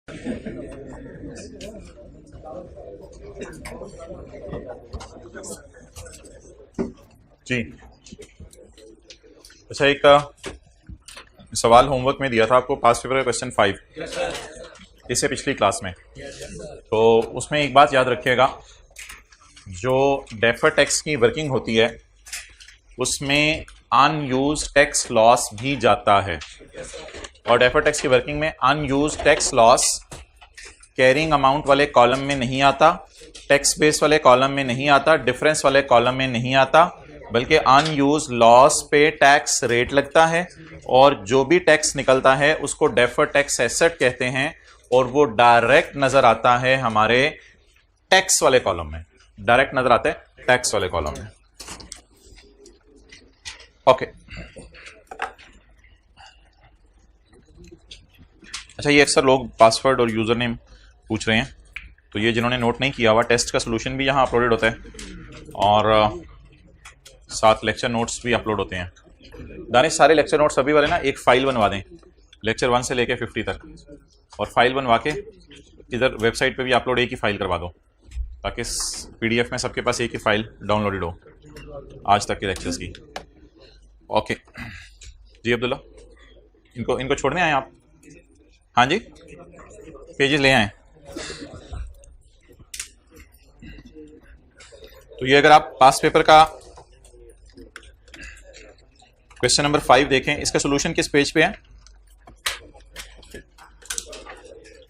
जी अच्छा, एक सवाल होमवर्क में दिया था आपको, पास्ट पेपर का क्वेश्चन 5 इससे पिछली क्लास में। तो उसमें एक बात याद रखिएगा, जो डेफर टैक्स की वर्किंग होती है उसमें अनयूज टैक्स लॉस भी जाता है। और डेफर टैक्स की वर्किंग में unused tax loss carrying amount वाले कॉलम में नहीं आता, टैक्स बेस वाले कॉलम में नहीं आता, डिफरेंस वाले कॉलम में नहीं आता, बल्कि अनयूज लॉस पे टैक्स रेट लगता है और जो भी टैक्स निकलता है उसको डेफर टैक्स एसेट कहते हैं और वो डायरेक्ट नजर आता है हमारे टैक्स वाले कॉलम में, डायरेक्ट नजर आता है टैक्स वाले कॉलम में। ओके अच्छा, ये अक्सर लोग पासवर्ड और यूजर नेम पूछ रहे हैं, तो ये जिन्होंने नोट नहीं किया हुआ, टेस्ट का सोल्यूशन भी यहाँ अपलोडेड होता है और साथ लेक्चर नोट्स भी अपलोड होते हैं। दानिश, सारे लेक्चर नोट्स सभी वाले ना एक फाइल बनवा दें, लेक्चर 1 से लेके 50 तक, और फाइल बनवा के इधर वेबसाइट पे भी अपलोड एक ही फाइल करवा दो, ताकि PDF में सबके पास एक ही फाइल डाउनलोडेड हो आज तक के लेक्चर्स की। ओके जी अब्दुल्ला, इनको छोड़ने आए आप? हाँ जी, पेजेस ले आए। तो ये अगर आप पास्ट पेपर का क्वेश्चन नंबर 5 देखें, इसका सॉल्यूशन किस पेज पे है?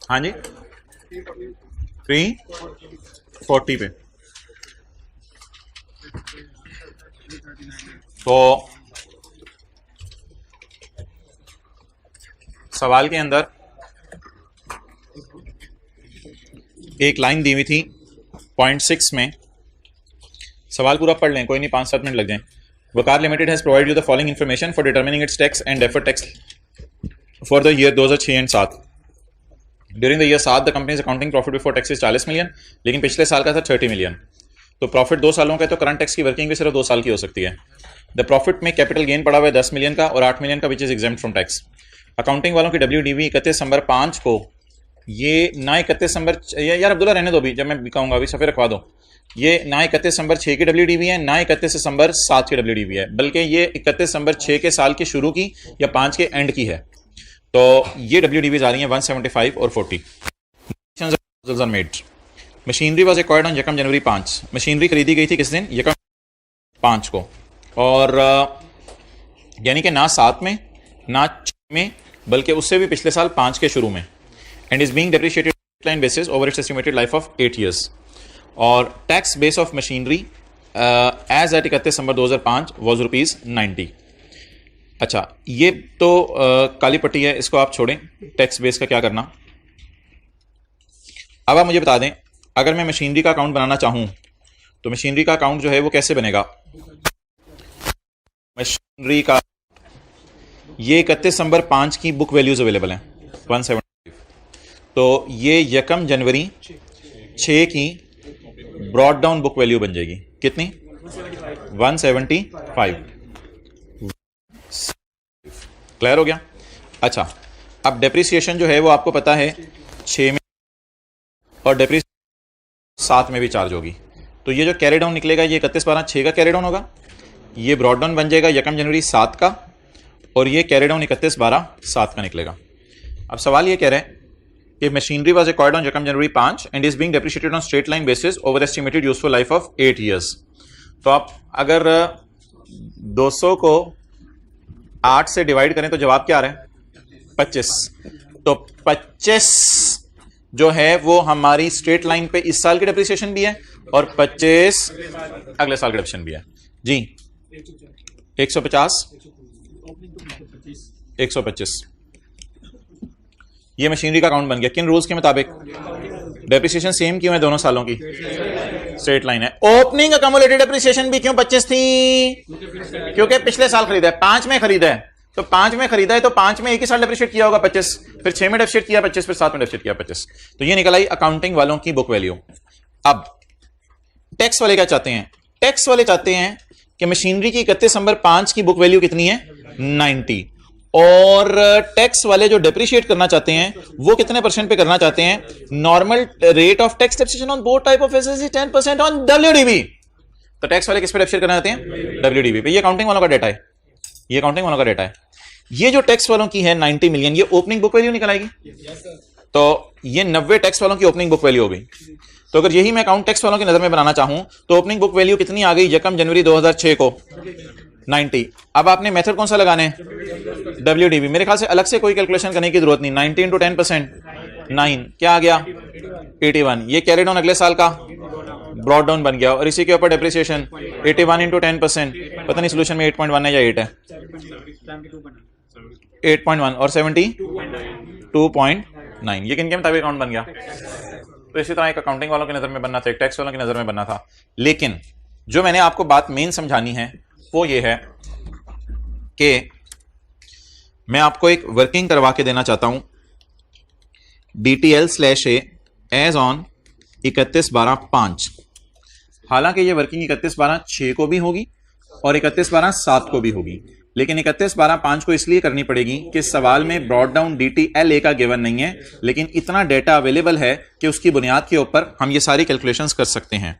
हाँ जी, 340 पे। तो सवाल के अंदर एक लाइन दी हुई थी पॉइंट 6 में, सवाल पूरा पढ़ लें, कोई नहीं 5-7 मिनट लग जाएं। Waqar limited has provide you the following information for determining its tax and deferred tax for the year 2006 and 7। During the year 7 the company's accounting profit before taxes 40 million, लेकिन पिछले साल का था 30 मिलियन। तो प्रॉफिट 2 सालों का है, तो करंट टैक्स की वर्किंग भी सिर्फ 2 साल की हो सकती है। द प्रॉफिट में कैपिटल गेन पड़ा हुआ है 10 मिलियन का और 8 मिलियन का which is exempt from tax. Accounting वालों की WDV 31 दिसंबर 5 को, ये ना 31 दिसंबर, यार अब्दुल्ला रहने दो भी, जब मैं कहूँगा अभी सफ़े रखवा दो, ये ना 31 दिसंबर 6 की WDV है, ना 31 दिसंबर 7 की WDV है, बल्कि ये 31 दिसंबर 6 के साल की शुरू की या 5 के एंड की है। तो ये WDVs आ रही हैं 175 और 40। मशीनरी वॉज एक्वायर्ड ऑन यकम जनवरी 5। मशीनरी खरीदी गई थी किस दिन? यकम 5 को, और यानी कि ना 7 में ना 6 में, बल्कि उससे भी पिछले साल 5 के शुरू में। And is being depreciated line basis over its estimated life of 8 years। और tax base of machinery as at 31 December 2005 was ₹90। अच्छा, ये तो काली पट्टी है, इसको आप छोड़ें, टैक्स बेस का क्या करना। अब आप मुझे बता दें, अगर मैं मशीनरी का अकाउंट बनाना चाहूं तो मशीनरी का अकाउंट जो है वो कैसे बनेगा? मशीनरी का, ये 31 दिसंबर 5 की बुक वैल्यूज अवेलेबल हैं 175, तो ये यकम जनवरी 6 की ब्रॉड डाउन बुक वैल्यू बन जाएगी। कितनी? 175। क्लियर हो गया? अच्छा, अब डेप्रिसिएशन जो है वो आपको पता है 6 में, और डेप्रिसिएशन 7 में भी चार्ज होगी। तो ये जो कैरी डाउन निकलेगा ये 31/12/6 का कैरी डाउन होगा, ये ब्रॉड डाउन बन जाएगा यकम जनवरी 7 का, और ये कैरी डाउन 31/12/7 का निकलेगा। अब सवाल ये कह रहे हैं कि मशीनरी वाज एक्वायर्ड ऑन यकम जनवरी 5 and is being depreciated on straight line basis over estimated useful life of 8 years। तो आप अगर 200 को 8 से डिवाइड करें तो जवाब क्या आ रहा है? 25। तो 25 जो है वो हमारी स्ट्रेट लाइन पे इस साल की डेप्रिसिएशन भी है और 25 अगले साल की डेप्रिसिएशन भी है जी। 150 125 ये मशीनरी का अकाउंट बन गया। किन रूल्स के मुताबिक? डेप्रिसिएशन सेम क्यों है दोनों सालों की? स्ट्रेट लाइन है। ओपनिंग अकम्युलेटेड डेप्रिसिएशन भी क्यों 25 थी? क्योंकि पिछले साल खरीदा है, 5 में खरीदा है, तो 5 में खरीदा है तो 5 में एक ही साल डेप्रिशिएट किया होगा 25, फिर 6 में डेप्रिशिएट किया 25, फिर 7 में डेप्रिशिएट किया 25। तो ये निकल आई अकाउंटिंग वालों की बुक वैल्यू। अब टैक्स वाले क्या चाहते हैं? टैक्स वाले चाहते हैं कि मशीनरी की 31 दिसंबर 5 की बुक वैल्यू कितनी है? 90, और टैक्स वाले जो डेप्रिशिएट करना चाहते हैं वो कितने परसेंट पे करना चाहते हैं? Normal rate of tax depreciation on both type of assets is 10% on WDB. तो टैक्स वाले किस पे डेप्रिशिएट करना चाहते हैं? डब्ल्यूडीबी पे। ये अकाउंटिंग वालों का डेटा है, ये अकाउंटिंग वालों का डेटा है। ये जो टैक्स वालों की है 90 मिलियन, ये ओपनिंग बुक वैल्यू निकल आएगी। तो ये 90 टैक्स वालों की ओपनिंग बुक वैल्यू हो गई। तो अगर यही मैं अकाउंट टैक्स वालों की नजर में बनाना चाहूं तो ओपनिंग बुक वैल्यू कितनी आ गई 1 जनवरी 2006 को? 90। अब आपने मेथड कौन सा लगाने हैं? डब्ल्यूडीबी। मेरे ख्याल से अलग से कोई कैलकुलेशन करने की जरूरत नहीं। 90 इंटू 10%, 9 क्या आ गया? 81। ये कैरी डाउन अगले साल का ब्रॉड डाउन बन गया और इसी के ऊपर डेप्रिसिएशन 81 इंटू 10%, पता नहीं सोल्यूशन में 8.1 है या 8 है, 8.1 और 72.9। ये किनके मुताबिक अकाउंट बन गया? तो इसी तरह एक अकाउंटिंग वालों की नजर में बनना था, एक टैक्स वालों की नजर में बनना था। लेकिन जो मैंने आपको बात मेन समझानी है वो ये है कि मैं आपको एक वर्किंग करवा के देना चाहता हूं DTL/A एज ऑन 31/12/5। हालांकि ये वर्किंग 31/12/6 को भी होगी और 31/12/7 को भी होगी, लेकिन 31/12/5 को इसलिए करनी पड़ेगी कि सवाल में ब्रॉड डाउन DTLA का गिवन नहीं है, लेकिन इतना डेटा अवेलेबल है कि उसकी बुनियाद के ऊपर हम ये सारी कैलकुलेशंस कर सकते हैं।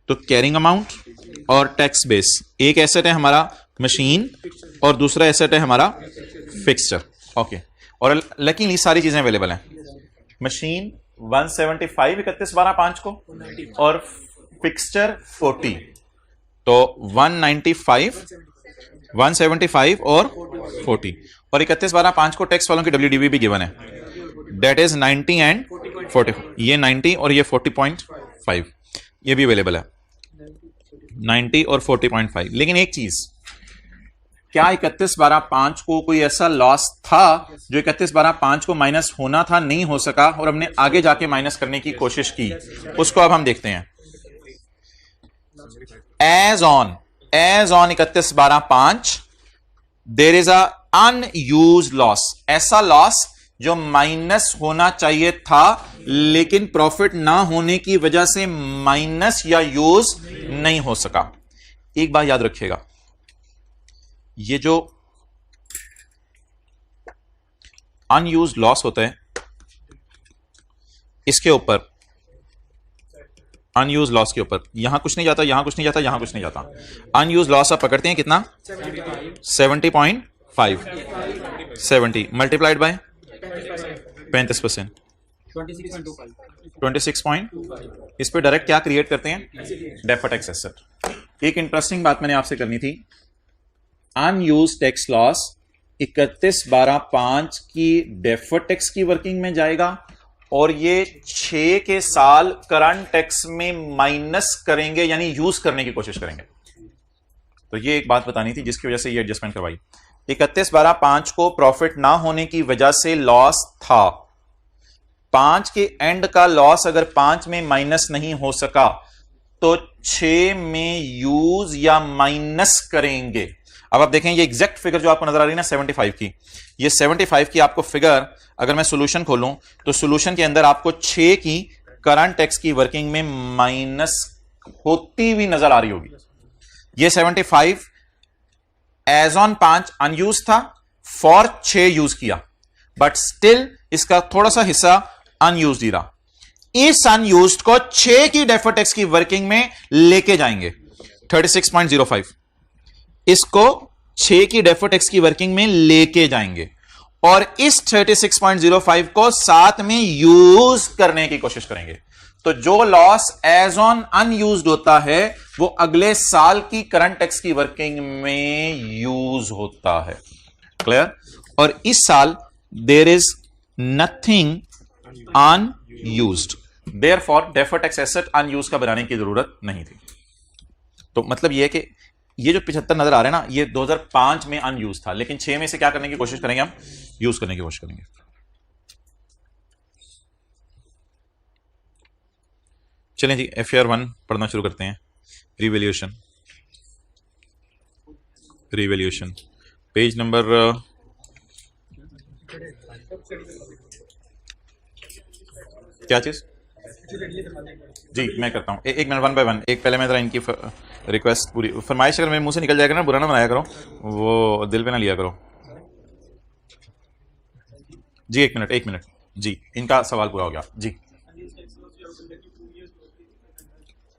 तो कैरिंग अमाउंट और टैक्स बेस, एक एसेट है हमारा मशीन और दूसरा एसेट है हमारा फिक्सचर। ओके, और लकीली सारी चीजें अवेलेबल हैं। मशीन 175 31/12/5 को और फिक्सचर 40, तो 195 175 और 40 और 31/12/5 को टैक्स वालों की डब्ल्यूडीबी भी गिवन है, दैट इज 90 एंड 40। ये 90 और ये 40.5 ये भी अवेलेबल है, 90 और 40.5। लेकिन एक चीज, क्या 31/12/5 को कोई ऐसा लॉस था जो 31/12/5 को माइनस होना था नहीं हो सका और हमने आगे जाके माइनस करने की कोशिश की? उसको अब हम देखते हैं। As on 31/12/5 there is a unused loss, ऐसा लॉस जो माइनस होना चाहिए था लेकिन प्रॉफिट ना होने की वजह से माइनस या यूज नहीं हो सका। एक बात याद रखिएगा, ये जो अनयूज्ड लॉस होता है इसके ऊपर, अनयूज्ड लॉस के ऊपर यहां कुछ नहीं जाता, यहां कुछ नहीं जाता, यहां कुछ नहीं जाता। अनयूज्ड लॉस आप पकड़ते हैं कितना? 70.5, 70 मल्टीप्लाइड बाय 35%, 26. इस पे डायरेक्ट क्या क्रिएट करते हैं? Deferred tax asset. एक इंटरेस्टिंग बात मैंने आपसे करनी थी, अनयूज्ड टैक्स लॉस 31/12/5 की डेफर्ड टैक्स की वर्किंग में जाएगा और ये 6 के साल करंट टैक्स में माइनस करेंगे, यानी यूज करने की कोशिश करेंगे। तो ये एक बात बतानी थी जिसकी वजह से ये एडजस्टमेंट करवाई। 31/12/5 को प्रॉफिट ना होने की वजह से लॉस था, 5 के एंड का लॉस अगर 5 में माइनस नहीं हो सका तो 6 में यूज या माइनस करेंगे। अब आप देखें ये एग्जैक्ट फिगर जो आपको नजर आ रही है ना 75 की, ये 75 की आपको फिगर अगर मैं सॉल्यूशन खोलूं तो सॉल्यूशन के अंदर आपको 6 की करंट टैक्स की वर्किंग में माइनस होती हुई नजर आ रही होगी। ये 75 एज ऑन 5 अनयूज था, फॉर 6 यूज किया, बट स्टिल इसका थोड़ा सा हिस्सा अनयूज ही रहा। इस अनयूज को 6 की डेफर्ड टैक्स की वर्किंग में लेके जाएंगे 36.05, इसको 6 की डेफर्ड टैक्स की वर्किंग में लेके जाएंगे और इस 36.05 को साथ में यूज करने की कोशिश करेंगे। तो जो लॉस एज ऑन अनयूज्ड होता है वो अगले साल की करंट टैक्स की वर्किंग में यूज होता है। क्लियर? और इस साल there is nothing unused, therefore deferred tax asset unused का बनाने की जरूरत नहीं थी। तो मतलब यह है कि ये जो 75 नजर आ रहे हैं ना, ये 2005 में अनयूज था, लेकिन 6 में से क्या करने की कोशिश करेंगे? हम यूज करने की कोशिश करेंगे। चलें जी, FAR 1 पढ़ना शुरू करते हैं। रिवैल्यूएशन, रिवैल्यूएशन पेज नंबर क्या चीज जी मैं करता हूं, एक मिनट, 1 बाय 1। एक पहले मैं जरा इनकी रिक्वेस्ट पूरी फरमाइश अगर मेरे मुंह से निकल जाएगा ना, बुरा ना बनाया करो, वो दिल पे ना लिया करो। जी एक मिनट जी, इनका सवाल पूरा हो गया जी।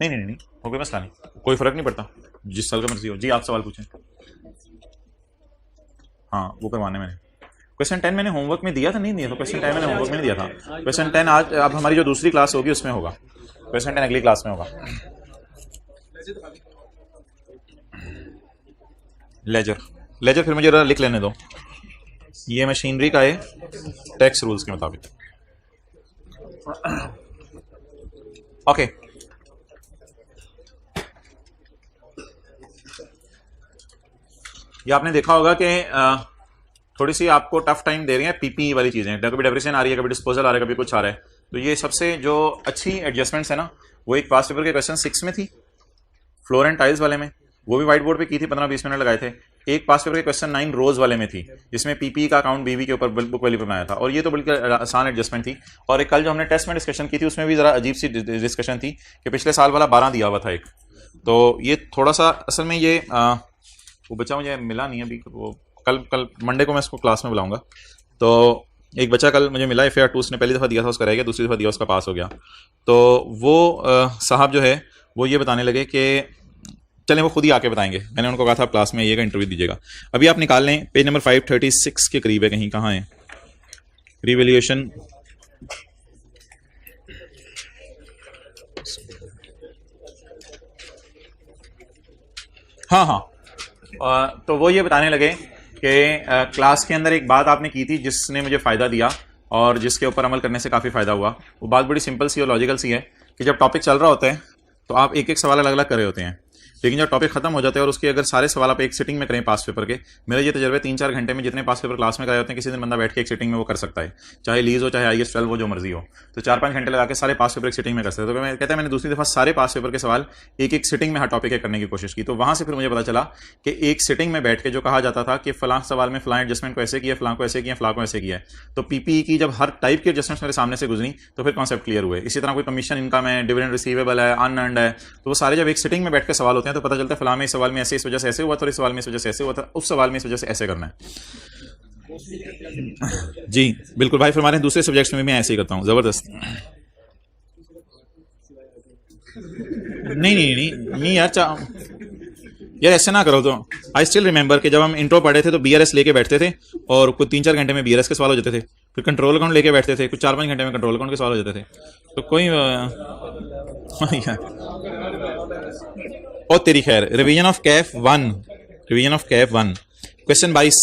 नहीं नहीं नहीं नहीं, हो कोई मसला नहीं, कोई फर्क नहीं पड़ता, जिस साल का मर्जी हो। जी आप सवाल पूछें। हाँ वो करवाने मैंने क्वेश्चन 10 मैंने होमवर्क में दिया था, नहीं दिया था क्वेश्चन 10 मैंने होमवर्क में नहीं दिया था। क्वेश्चन 10 आज अब हमारी जो दूसरी क्लास होगी उसमें होगा, क्वेश्चन 10 अगली क्लास में होगा। लेजर, लेजर फिर मुझे जरा लिख लेने दो, ये मशीनरी का है टैक्स रूल्स के मुताबिक। ओके ये आपने देखा होगा कि थोड़ी सी आपको टफ टाइम दे रही है पीपी वाली चीजें, कभी डेप्रिसिएशन आ रही है, कभी डिस्पोजल आ रहा है, कभी कुछ आ रहा है। तो ये सबसे जो अच्छी एडजस्टमेंट्स है ना, वो एक पास्ट पेपर के क्वेश्चन 6 में थी, फ्लोर एंड टाइल्स वाले में, वो भी व्हाइट बोर्ड पे की थी, 15-20 मिनट लगाए थे। एक पास्ट पेपर के क्वेश्चन 9 रोज वाले में थी, जिसमें पीपी का अकाउंट बीवी के ऊपर बुक वैल्यू पर बनाया था, और ये तो बल्कि आसान एडजस्टमेंट थी। और एक कल जो हमने टेस्ट में डिस्कशन की थी उसमें भी जरा अजीब सी डिस्कशन थी कि पिछले साल वाला 12 दिया हुआ था एक, तो ये थोड़ा सा असल में ये वो बच्चा मुझे मिला नहीं अभी, वो कल मंडे को मैं इसको क्लास में बुलाऊंगा। तो एक बच्चा कल मुझे मिला FAR 2 उसने पहली दफ़ा दिया था, उसका रह गया, दूसरी दफ़ा दिया उसका पास हो गया। तो वो साहब जो है वो ये बताने लगे कि चलें वो खुद ही आके बताएंगे, मैंने उनको कहा था क्लास में ये का इंटरव्यू दीजिएगा। अभी आप निकाल लें, पेज नंबर 536 के करीब है कहीं, कहाँ है रिवैल्यूएशन। हाँ हाँ तो वो ये बताने लगे कि क्लास के अंदर एक बात आपने की थी जिसने मुझे फ़ायदा दिया और जिसके ऊपर अमल करने से काफ़ी फ़ायदा हुआ। वो बात बड़ी सिंपल सी और लॉजिकल सी है कि जब टॉपिक चल रहा होता है तो आप एक एक सवाल अलग अलग कर रहे होते हैं, लेकिन जब टॉपिक खत्म हो जाता है और उसके अगर सारे सवाल आप एक सिटिंग में करें पास पेपर के, मेरे ये तजर्बे 3-4 घंटे में जितने पास पेपर क्लास में कराए होते हैं किसी दिन बंदा बैठ के एक सिटिंग में वो कर सकता है, चाहे लीज हो चाहे IAS 12 हो, जो मर्जी हो। तो 4-5 घंटे लगा के सारे पास पेपर एक सिटिंग में कर सकते हैं। तो मैं कहता है मैंने दूसरी दफा सारे पास पेपर के सवाल एक एक सिटिंग में हर टॉपिक के करने की कोशिश की, तो वहां से फिर मुझे पता चला कि एक सिटिंग में बैठ के जो कहा जाता था कि फलां सवाल में फलां एडजस्टमेंट को ऐसे किया, फलां को ऐसे किया, फलां को ऐसे किया है, तो PPE की जब हर टाइप की एडजस्टमेंट मेरे सामने से गुजरी तो फिर कॉन्सेप्ट क्लियर हुए। इसी तरह कोई कमीशन इनकम है, डिविडेंड रिसीवेबल है, अनअर्न्ड है, तो वो सारे जब एक सिटिंग में बैठ के सवाल होते हैं तो पता चलता है फलां में इस सवाल में ऐसे इस वजह से ऐसे हुआ था, इस सवाल में इस वजह से ऐसे हुआ था, उस सवाल में इस वजह से ऐसे करना है। जी बिल्कुल भाई फरमा रहे हैं, दूसरे सब्जेक्ट्स में भी मैं ऐसे ही करता हूँ, जबरदस्त। नहीं नहीं नहीं नहीं यार ऐसे ना करो। तो आई स्टिल रिमेंबर कि जब हम इंट्रो पढ़े थे तो BRS लेके बैठते थे और कुछ 3-4 घंटे में BRS के सवाल हो जाते थे, फिर कंट्रोल अकाउंट लेके बैठते थे, कुछ 4-5 घंटे में कंट्रोल अकाउंट के सवाल हो जाते थे। तो कोई ओ तेरी खैर, revision of CAF 1, revision of CAF 1 question 22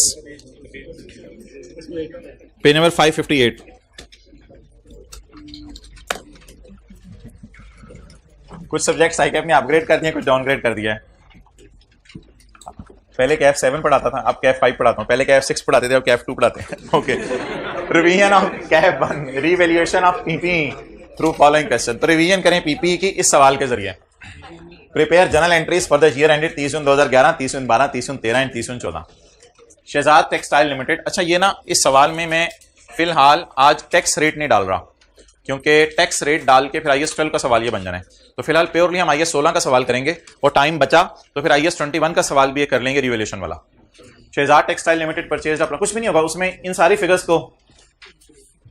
page number 558। कुछ सब्जेक्ट्स साइकेप ने अपग्रेड कर दिए, कुछ डाउनग्रेड कर दिया है। पहले कैफ 7 पढ़ाता था, अब कैफ 5 पढ़ाता हूँ, पहले कैफ 6 पढ़ाते थे, अब कैफ 2 पढ़ाते हैं। Okay revision of CAF 1, revaluation of PPE through following question. तो रिवीजन करें PPE की इस सवाल के जरिए। Prepare journal entries for the year ended 30 June 2011, 30 June 12, 30 June 13 and 30 June 14। Shahzad textile limited. अच्छा ये ना इस सवाल में मैं फिलहाल आज टैक्स रेट नहीं डाल रहा, क्योंकि टैक्स रेट डाल के फिर IAS 12 का सवाल ये बन जाना है। तो फिलहाल प्योरली हम IAS 16 का सवाल करेंगे और टाइम बचा तो फिर IAS 21 का सवाल भी ये कर लेंगे, रिवैल्यूएशन वाला। शहजाद टेक्सटाइल लिमिटेड परचेज अपना कुछ भी नहीं होगा, उसमें इन सारी फिगर्स को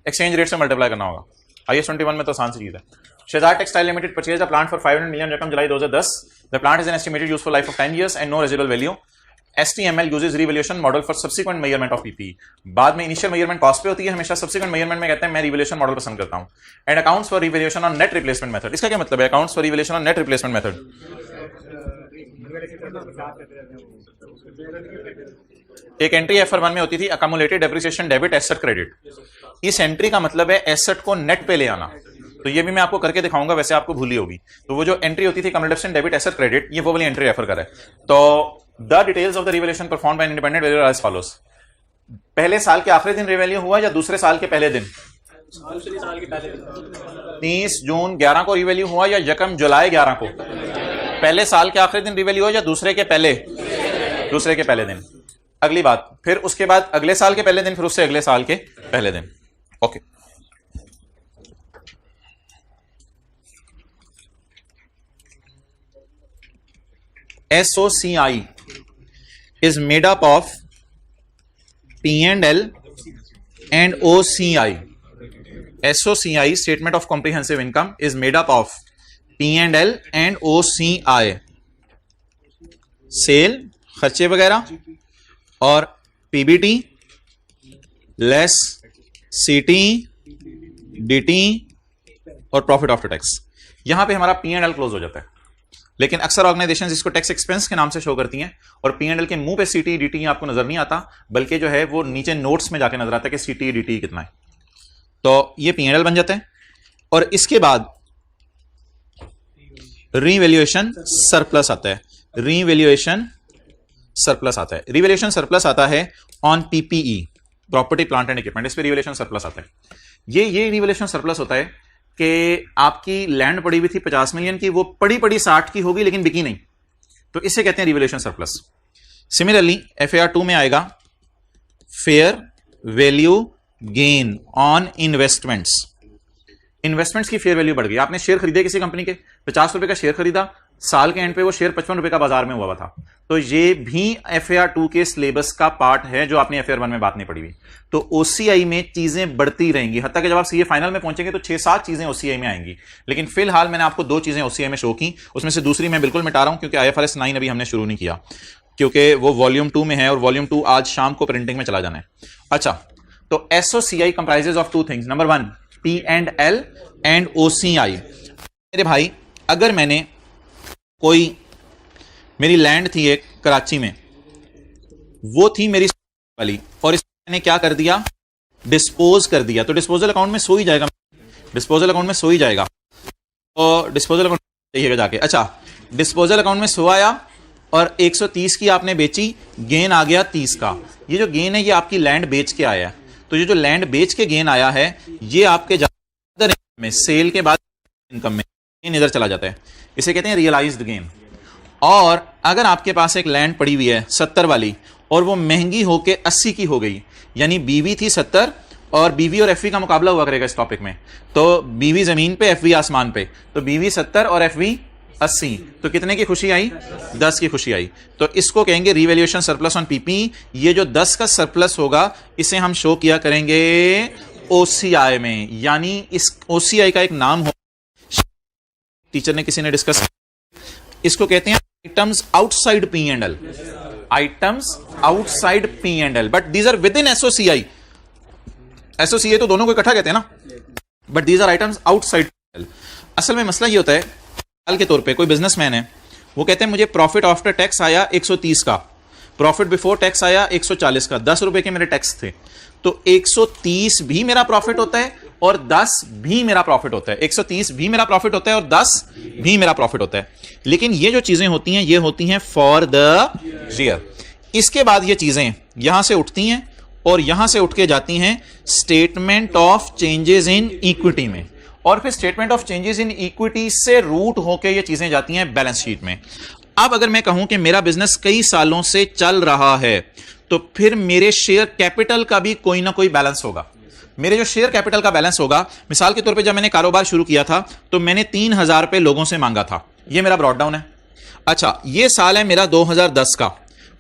एक्सचेंज रेट से मल्टीप्लाई करना होगा। IAS 21 में तो आसान सी चीज है। Shahzad textile limited purchase a plant for 500 million रकम जुलाई 2010। The plant is an estimated useful life of 10 years and no residual value. STML uses revaluation model for subsequent measurement of PPE। बाद में इनिशियल मेजरमेंट कॉस्ट पे होती है, हमेशा subsequent measurement में कहते हैं मैं रिवैल्यूएशन मॉडल पसंद करता हूं। And accounts for revaluation on net replacement method. इसका क्या मतलब है accounts for revaluation on net replacement method? एक एंट्री FR1 में होती थी अकमुलेटेड डेप्रिसिएशन डेबिट एसेट क्रेडिट। इस एंट्री का मतलब है एसेट को नेट पे ले आना, तो ये भी मैं आपको करके दिखाऊंगा, वैसे आपको भूली होगी। तो वो जो एंट्री होती थी अकमुलेशन डेबिट एसेट क्रेडिट, ये वो वाली एंट्री रेफर कर है। तो the details of the revaluation performed by independent valuer as follows. पहले साल के आखिरी दिन रिवैल्यू हुआ या दूसरे साल के पहले दिन? 30 जून 11 को रिवैल्यू हुआ या यकम जुलाई 11 को? पहले साल के आखिरी दिन रिवैल्यू हुआ या दूसरे के पहले? दूसरे के पहले दिन। अगली बात, फिर उसके बाद अगले साल के पहले दिन, फिर उससे अगले साल के पहले दिन। Okay SOCI is made up of P&L and OCI. SOCI, Statement of Comprehensive Income, is made up of P&L and OCI, sale खर्चे वगैरह, और PBT लेस CT, DT और प्रॉफिट आफ्टर टैक्स। यहां पे हमारा P&L क्लोज हो जाता है, लेकिन अक्सर ऑर्गेनाइजेशंस इसको टैक्स एक्सपेंस के नाम से शो करती हैं और P&L के मुंह पे CT DT आपको नजर नहीं आता, बल्कि जो है वो नीचे नोट्स में जाके नजर आता है कि CT DT कितना है। तो ये P&L बन जाता है और इसके बाद रीवैल्यूएशन सरप्लस आता है। रीवैल्यूएशन सरप्लस आता है। रीवैल्यूएशन सरप्लस आता है on PPE, property plant and equipment, इस पे रीवैल्यूएशन सरप्लस आता है। ये रीवैल्यूएशन सरप्लस होता है कि आपकी लैंड पड़ी हुई थी 50 मिलियन की, वो पड़ी 60 की होगी लेकिन बिकी नहीं, तो इसे कहते हैं रीवैल्यूएशन सरप्लस। सिमिलरली FAR 2 में आएगा fair value gain on investments. Investments की फेयर वैल्यू बढ़ गई। आपने शेयर खरीदे किसी कंपनी के, 50 रुपए का शेयर खरीदा, साल के एंड पे वो शेयर 55 रुपए का बाजार में हुआ था, तो ये भी FAR 2 के सिलेबस का पार्ट है जो आपने FAR 1 में बात नहीं पड़ी हुई। तो OCI में चीजें बढ़ती रहेंगी, हत्ता कि जब आप CA फाइनल में पहुंचेंगे तो 6-7 चीजें OCI में आएंगी, लेकिन फिलहाल मैंने आपको 2 चीजें OCI में शो की, उसमें से दूसरी मैं बिल्कुल मिटा रहा हूं क्योंकि IFRS 9 अभी हमने शुरू नहीं किया, क्योंकि वो वॉल्यूम 2 में है और वॉल्यूम 2 आज शाम को प्रिंटिंग में चला जाना है। अच्छा, तो SOCI comprises of 2 things, number 1 P&L and OCI। मेरे भाई, अगर मैंने मेरी लैंड थी एक कराची में, वो थी मेरी वाली, और इसको मैंने क्या कर दिया, डिस्पोज कर दिया, तो डिस्पोजल अकाउंट में सो ही जाएगा, डिस्पोजल अकाउंट में सो ही जाएगा, और डिस्पोजल अकाउंट देखिएगा जाके। अच्छा, डिस्पोजल अकाउंट में सो आया और 130 की आपने बेची, गेन आ गया 30 का। ये जो गेन है ये आपकी लैंड बेच के आया है, तो ये जो लैंड बेच के गेन आया है ये आपके में सेल के बाद इनकम में इधर चला जाता है, इसे कहते हैं रियलाइज्ड गेन। और अगर आपके पास एक लैंड पड़ी हुई है 70 वाली और वो महंगी होके 80 की हो गई, यानी BV थी 70 और BV और FV का मुकाबला हुआ करेगा इस टॉपिक में, तो BV जमीन पे FV आसमान पे, तो BV 70 और FV 80, तो कितने की खुशी आई, 10 की खुशी आई। तो इसको कहेंगे रीवैल्यूएशन सरप्लस ऑन PP। ये जो 10 का सरप्लस होगा इसे हम शो किया करेंगे OCI में, यानी इस OCI का एक नाम हो, टीचर ने किसी ने डिस्कस, इसको कहते हैं items outside P&L, items outside P&L, but these are within SOCI। SOCI तो दोनों को इकट्ठा कहते हैं ना, but these are items outside P&L। असल में मसला ये होता है, मिसाल के तौर पे कोई बिजनेसमैन है, वो कहते हैं मुझे प्रॉफिट आफ्टर टैक्स आया 130 का, प्रॉफिट बिफोर टैक्स आया 140 का, 10 रुपए के मेरे टैक्स थे, तो 130 भी मेरा प्रॉफिट होता है और 10 भी मेरा प्रॉफिट होता है, 130 भी मेरा प्रॉफिट होता है और 10 भी मेरा प्रॉफिट होता है। लेकिन ये जो चीजें होती हैं ये होती हैं फॉर द ईयर। इसके बाद ये चीजें यहां से उठती हैं और यहां से उठ के जाती हैं statement of changes in equity में, और फिर statement of changes in equity से रूट होके ये चीजें जाती हैं बैलेंस शीट में। अब अगर मैं कहूं कि मेरा बिजनेस कई सालों से चल रहा है, तो फिर मेरे शेयर कैपिटल का भी कोई ना कोई बैलेंस होगा। मेरे जो शेयर कैपिटल का बैलेंस होगा, मिसाल के तौर पे जब मैंने कारोबार शुरू किया था तो मैंने 3000 रुपए लोगों से मांगा था, ये मेरा ब्रॉड डाउन है। अच्छा, ये साल है मेरा 2010 का,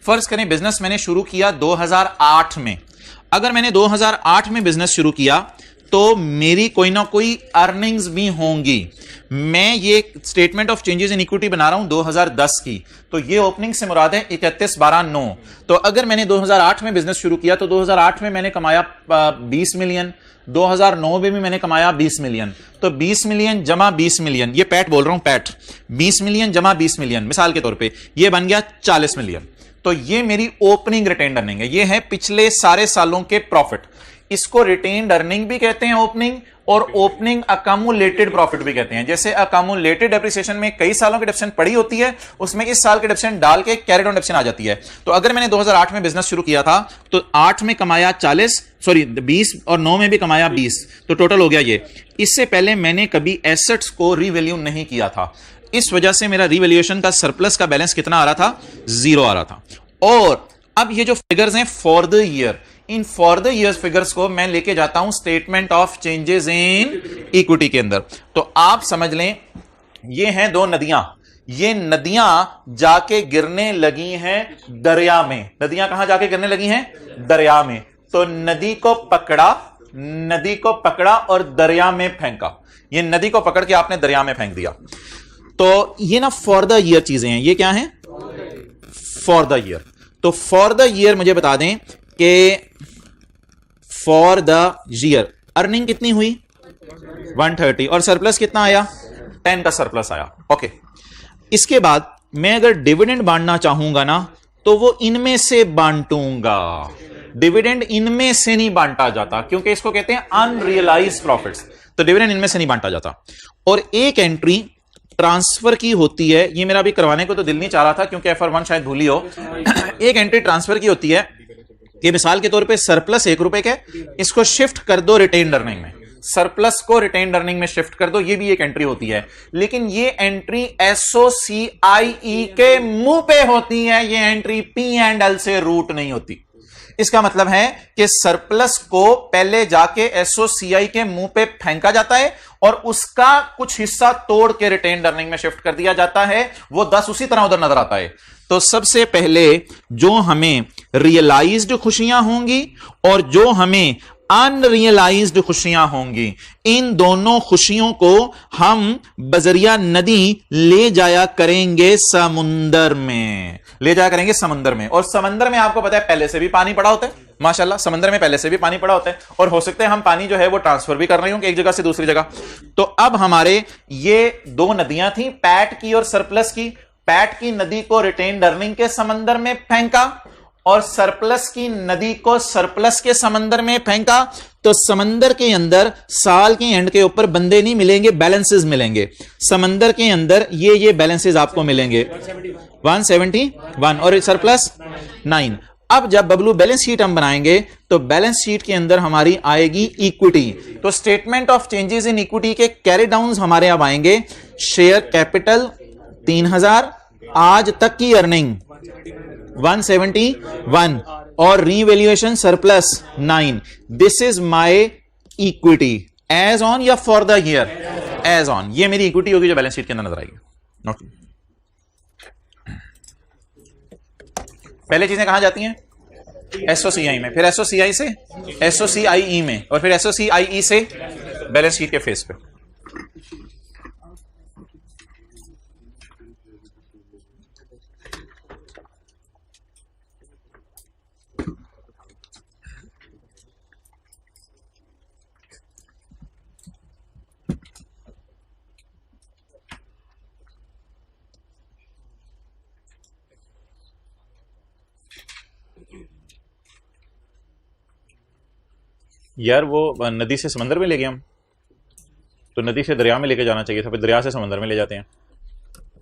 फर्ज करें बिजनेस मैंने शुरू किया 2008 में। अगर मैंने 2008 में बिजनेस शुरू किया तो मेरी कोई ना कोई अर्निंग्स भी होंगी। मैं ये statement of changes in equity बना रहा हूं 2010 की, तो ये ओपनिंग से मुराद है 31/12/9। तो अगर मैंने 2008 में बिजनेस शुरू किया तो 2008 में मैंने कमाया 20 मिलियन, 2009 में भी मैंने कमाया 20 मिलियन, तो 20 मिलियन जमा 20 मिलियन, ये पैट बोल रहा हूं, पैट, 20 मिलियन जमा 20 मिलियन, मिसाल के तौर पे ये बन गया 40 मिलियन। तो ये मेरी ओपनिंग रिटेन्ड अर्निंग है, ये है पिछले सारे सालों के प्रॉफिट। इसको रिटेन्ड अर्निंग भी कहते हैं ओपनिंग, और ओपनिंग अकामुलेटेड प्रॉफिट भी कहते हैं। जैसे अकामुलेटेड डेप्रिसिएशन में कई सालों की डेप्रिसिएशन पड़ी होती है, उसमें इस साल की डेप्रिसिएशन डाल के कैरिड ऑन डेप्रिसिएशन आ जाती है। तो अगर मैंने 2008 में बिजनेस शुरू किया था तो 8 में कमाया 20 और 9 में भी कमाया 20, तो टोटल हो गया ये। इससे पहले मैंने कभी एसेट्स को रीवैल्यू नहीं किया था, इस वजह से मेरा रीवैल्यूएशन का सरप्लस का बैलेंस कितना आ रहा था, 0 आ रहा था। और अब ये जो फिगर्स हैं for the year, in for the years figures को मैं लेके जाता हूं statement of changes in equity के अंदर। तो आप समझ लें ये हैं 2 नदियां, ये नदियां जाके गिरने लगी हैं दरिया में। नदियां कहां जाके गिरने लगी हैं, दरिया में। तो नदी को पकड़ा और दरिया में फेंका। ये नदी को पकड़ के आपने दरिया में फेंक दिया। तो ये ना फॉर द ईयर चीजें हैं। ये क्या है? For the year. तो फॉर द ईयर मुझे बता दें कि फॉर द ईयर अर्निंग कितनी हुई? 130 और सरप्लस कितना आया? 10 का सरप्लस आया। ओके, इसके बाद मैं अगर डिविडेंड बांटना चाहूंगा ना तो वो इनमें से बांटूंगा। डिविडेंड इनमें से नहीं बांटा जाता क्योंकि इसको कहते हैं अनरियलाइज्ड प्रॉफिट्स। तो डिविडेंड इनमें से नहीं बांटा जाता। और एक एंट्री ट्रांसफर की होती है। ये मेरा भी करवाने को तो दिल नहीं चाह रहा था क्योंकि FR1 शायद भूली हो। एक एंट्री ट्रांसफर की होती है कि मिसाल के तौर पे सरप्लस 1 रुपए के, इसको शिफ्ट कर दो रिटेन्ड अर्निंग में। सरप्लस को रिटेन्ड अर्निंग में शिफ्ट कर दो, ये भी एक एंट्री होती है। लेकिन ये एंट्री SOCIE के मुंह पे होती है, ये एंट्री P&L से रूट नहीं होती। इसका मतलब है कि सरप्लस को पहले जाके SOCI के मुंह पे फेंका जाता है और उसका कुछ हिस्सा तोड़ के रिटेन्ड अर्निंग में शिफ्ट कर दिया जाता है। वो 10 उसी तरह उधर नजर आता है। तो सबसे पहले जो हमें रियलाइज्ड खुशियां होंगी और जो हमें अनरियलाइज्ड खुशियां होंगी, इन दोनों खुशियों को हम बजरिया नदी ले जाया करेंगे समुंदर में। ले जाया करेंगे समंदर में। और समंदर में आपको पता है पहले से भी पानी पड़ा होता है। माशाल्लाह, समंदर में पहले से भी पानी पड़ा होता है और हो सकता है हम पानी जो है वो ट्रांसफर भी कर रहे होंगे एक जगह से दूसरी जगह। तो अब हमारे ये 2 नदियां थी, पैट की और सरप्लस की। पैट की नदी को रिटेन्ड अर्निंग के समंदर में फेंका और सरप्लस की नदी को सरप्लस के समंदर में फेंका। तो समंदर के अंदर साल के एंड के ऊपर बंदे नहीं मिलेंगे, बैलेंसेस मिलेंगे। समंदर के अंदर ये बैलेंसेस आपको मिलेंगे 171 और सरप्लस 9। अब जब बबलू बैलेंस शीट हम बनाएंगे तो बैलेंस शीट के अंदर हमारी आएगी इक्विटी। तो statement of changes in equity के कैरी डाउन हमारे अब आएंगे। शेयर कैपिटल 3000, आज तक की अर्निंग 171 और revaluation surplus 9। This is my equity as on या for the year? As on. ये मेरी इक्विटी होगी जो बैलेंस शीट के अंदर नजर आएगी। ओके, पहले चीजें कहां जाती हैं? SOCI में, फिर SOCI से SOCIE में और फिर SOCIE से बैलेंस शीट के फेस पे। यार वो नदी से समंदर में ले गए हम, तो नदी से दरिया में लेके जाना चाहिए था, फिर दरिया से समंदर में ले जाते हैं।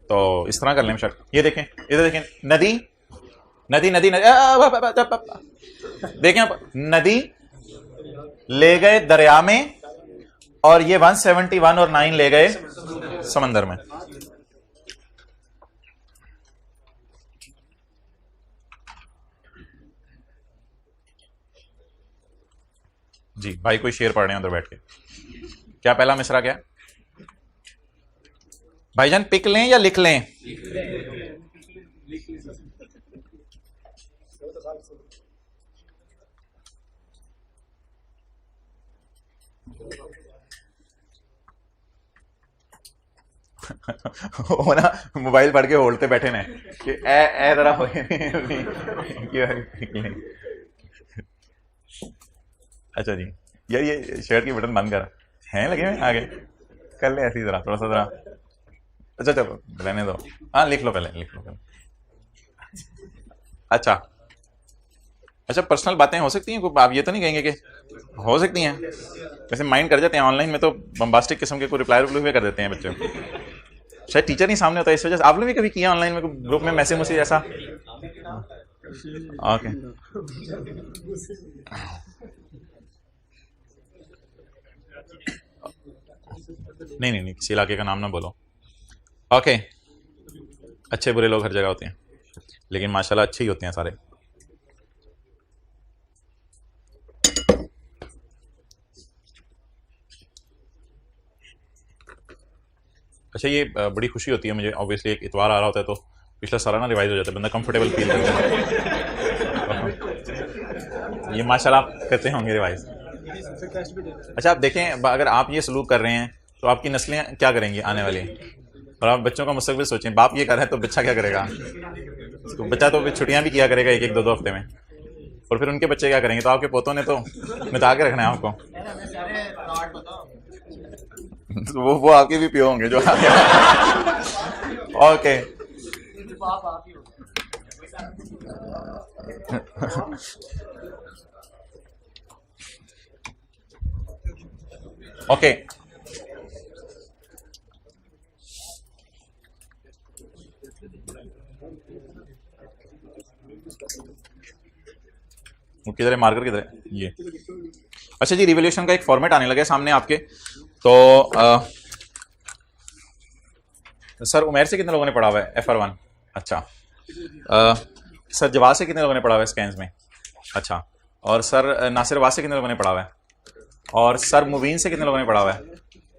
तो इस तरह कर लें शर्ट। ये देखें, इधर देखें, नदी नदी नदी देखें, नदी ले गए दरिया में और ये 171 और 9 ले गए समंदर में। जी भाई कोई शेर पढ़ रहे हैं उधर बैठ के। क्या पहला मिसरा क्या? भाईजान पिक लें या लिख लें? वो ना मोबाइल पढ़ के होल्ड पे बैठे ना कि ए जरा हो अच्छा जी यार ये शर्ट की बटन बंद कर हैं लगे हुए आगे कर ले ऐसी जरा थोड़ा सा जरा। अच्छा चलो रहने दो। हाँ लिख लो पहले, लिख लो पहले। अच्छा अच्छा पर्सनल बातें हो सकती हैं, आप ये तो नहीं कहेंगे कि हो सकती हैं? वैसे माइंड कर जाते हैं ऑनलाइन में तो बम्बास्टिक किस्म के कोई रिप्लाई भी कर देते हैं बच्चों। शायद टीचर नहीं सामने होता, इस वजह से आप लोग भी कभी किया ऑनलाइन में ग्रुप में मैसेज मुझे ऐसा? ओके नहीं नहीं नहीं किसी इलाके का नाम ना बोलो। ओके अच्छे बुरे लोग हर जगह होते हैं, लेकिन माशाल्लाह अच्छे ही होते हैं सारे। अच्छा ये बड़ी खुशी होती है मुझे, ऑब्वियसली एक इतवार आ रहा होता है तो पिछला सारा ना रिवाइज हो जाता है, बंदा कंफर्टेबल फील करता है। ये माशाल्लाह आप करते होंगे रिवाइज। अच्छा आप देखें, अगर आप ये सलूक कर रहे हैं तो आपकी नस्लें क्या करेंगी आने वाली, और आप बच्चों का मुस्तकबिल सोचें। बाप ये कर रहा है तो बच्चा क्या करेगा? तो बच्चा तो छुट्टियां भी किया करेगा एक एक दो दो हफ्ते में, और फिर उनके बच्चे क्या करेंगे? तो आपके पोतों ने तो मिटा के रखना है आपको। तो वो आपके भी पियो होंगे जो ओके। ओके किधर है मार्कर, किधर है ये? अच्छा जी, रिवॉल्यूशन का एक फॉर्मेट आने लगा सामने आपके। तो सर उमेर से कितने लोगों ने पढ़ा हुआ है FR1? अच्छा। सर जवाद से कितने लोगों ने पढ़ा हुआ है स्कैन्स में? अच्छा। और सर नासिर वाद से कितने लोगों ने पढ़ा हुआ है? और सर मुबीन से कितने लोगों ने पढ़ा हुआ है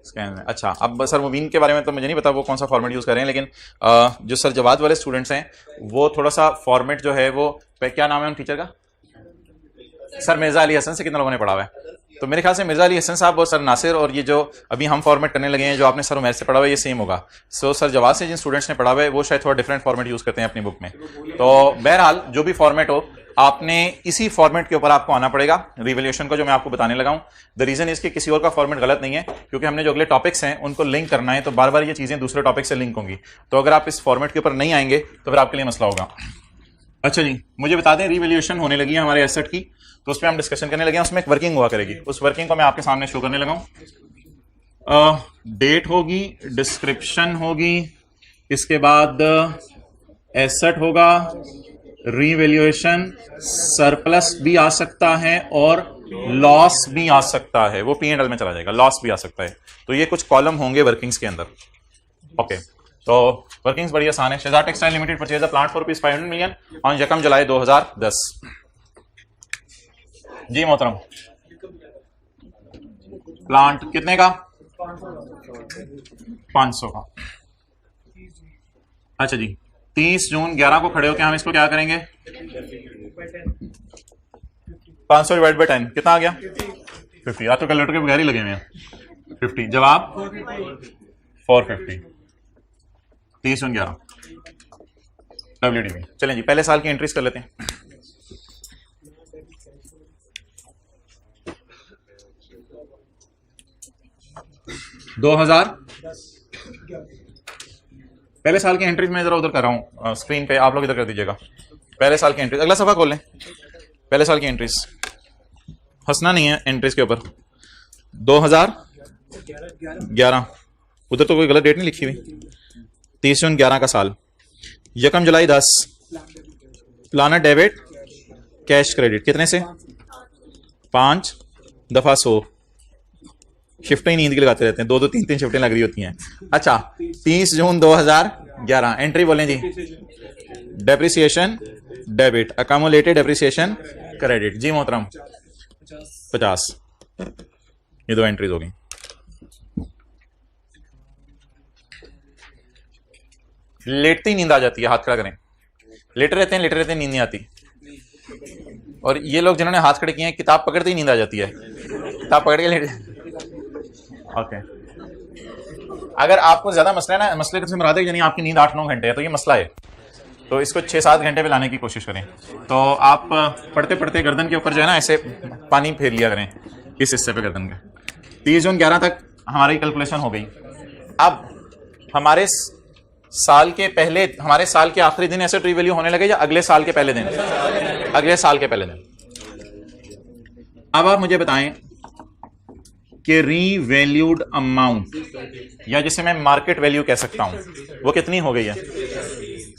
स्कैन में? अच्छा। अब सर मुबीन के बारे में तो मुझे नहीं पता वो कौन सा फॉर्मेट यूज़ कर रहे हैं, लेकिन जो सर जवाद वाले स्टूडेंट्स हैं वो थोड़ा सा फॉर्मेट जो है वो, क्या नाम है उन टीचर का? सर मिर्ज़ा अली हसन से कितने लोगों ने पढ़ा हुआ है? तो मेरे ख्याल से मिर्ज़ा अली हसन साहब और सर नासिर, और ये जो अभी हम फॉर्मेट करने लगे हैं जो आपने सर उमैर से पढ़ा हुआ है, ये सेम होगा। सो सर जवाद से जिन स्टूडेंट्स ने पढ़ा हुआ है वो शायद थोड़ा डिफरेंट फॉर्मेट यूज़ करते हैं अपनी बुक में। तो बहरहाल जो भी फॉर्मेट हो, आपने इसी फॉर्मेट के ऊपर आपको आना पड़ेगा रिवॉल्यूशन को, जो मैं आपको बताने लगा हूं। द रीजन इसके किसी और का फॉर्मेट गलत नहीं है, क्योंकि हमने जो अगले टॉपिक्स हैं उनको लिंक करना है, तो बार बार ये चीजें दूसरे टॉपिक से लिंक होंगी। तो अगर आप इस फॉर्मेट के ऊपर नहीं आएंगे तो फिर आपके लिए मसला होगा। अच्छा जी, मुझे बता दें रिवॉल्यूशन होने लगी है हमारे एसेट की, तो उस पर हम डिस्कशन करने लगे हैं। उसमें एक वर्किंग हुआ करेगी, उस वर्किंग को मैं आपके सामने शो करने लगा हूं। डेट होगी, डिस्क्रिप्शन होगी, इसके बाद एसेट होगा, रिवैल्यूएशन, सरप्लस भी आ सकता है और लॉस भी आ सकता है, वो P&L में चला जाएगा, लॉस भी आ सकता है। तो ये कुछ कॉलम होंगे वर्किंग्स के अंदर। ओके, तो वर्किंग्स बड़ी आसान है। Shahzad textile limited purchase the plant for rupees 500 million on 1 July 2010। जी मोहतरम, प्लांट कितने का? 500 का। अच्छा जी, 30 जून 11 को खड़े होकर हम इसको क्या करेंगे? 500 डिवाइड बाई 10 कितना आ गया? 50। आज तो कैलकुलेटर के बगैर ही लगे हुए हैं। 50 जवाब 450। 30 जून 11 WDV। चलें जी, पहले साल की एंट्रीज कर लेते हैं। पहले साल की एंट्रीज मैं जरा उधर कर रहा हूं स्क्रीन पे, आप लोग इधर कर दीजिएगा। पहले साल की एंट्रीज, अगला सफा खोल लें। पहले साल की एंट्रीज, हंसना नहीं है एंट्रीज के ऊपर। 2011, उधर तो कोई गलत डेट नहीं लिखी हुई। 30 जून 11 का साल, 1 जुलाई 10, प्लानर डेबिट, कैश क्रेडिट कितने से? 5 दफा 100। शिफ्टें नींद की लगाते रहते हैं, 2 2 3 3 शिफ्टें लग रही होती हैं। अच्छा, 30 जून 2011 एंट्री बोलें जी। Depreciation debit, accumulated depreciation credit. जी मोहतरम 50। ये 2 एंट्रीज हो गई। लेटते ही नींद आ जाती है, हाथ खड़ा करें। लेटे रहते हैं नींद नहीं आती। और ये लोग जिन्होंने हाथ खड़े किए हैं, किताब पकड़ते ही नींद आ जाती है, किताब पकड़ के लेटे। ओके, अगर आपको ज्यादा मसला है ना, मसले से मुराद है यानी आपकी नींद 8-9 घंटे है, तो ये मसला है, तो इसको 6-7 घंटे पे लाने की कोशिश करें। तो आप पढ़ते पढ़ते गर्दन के ऊपर जो है ना ऐसे पानी फेर लिया करें, इस हिस्से पे गर्दन के। 30 जून 11 तक हमारी कैलकुलेशन हो गई। अब हमारे साल के पहले, हमारे साल के आखिरी दिन एसेट रीवैल्यू होने लगे या अगले साल के पहले दिन? अगले साल के पहले दिन। अब आप मुझे बताएं कि रीवैल्यूड अमाउंट, या जिसे मैं मार्केट वैल्यू कह सकता हूं, वो कितनी हो गई है?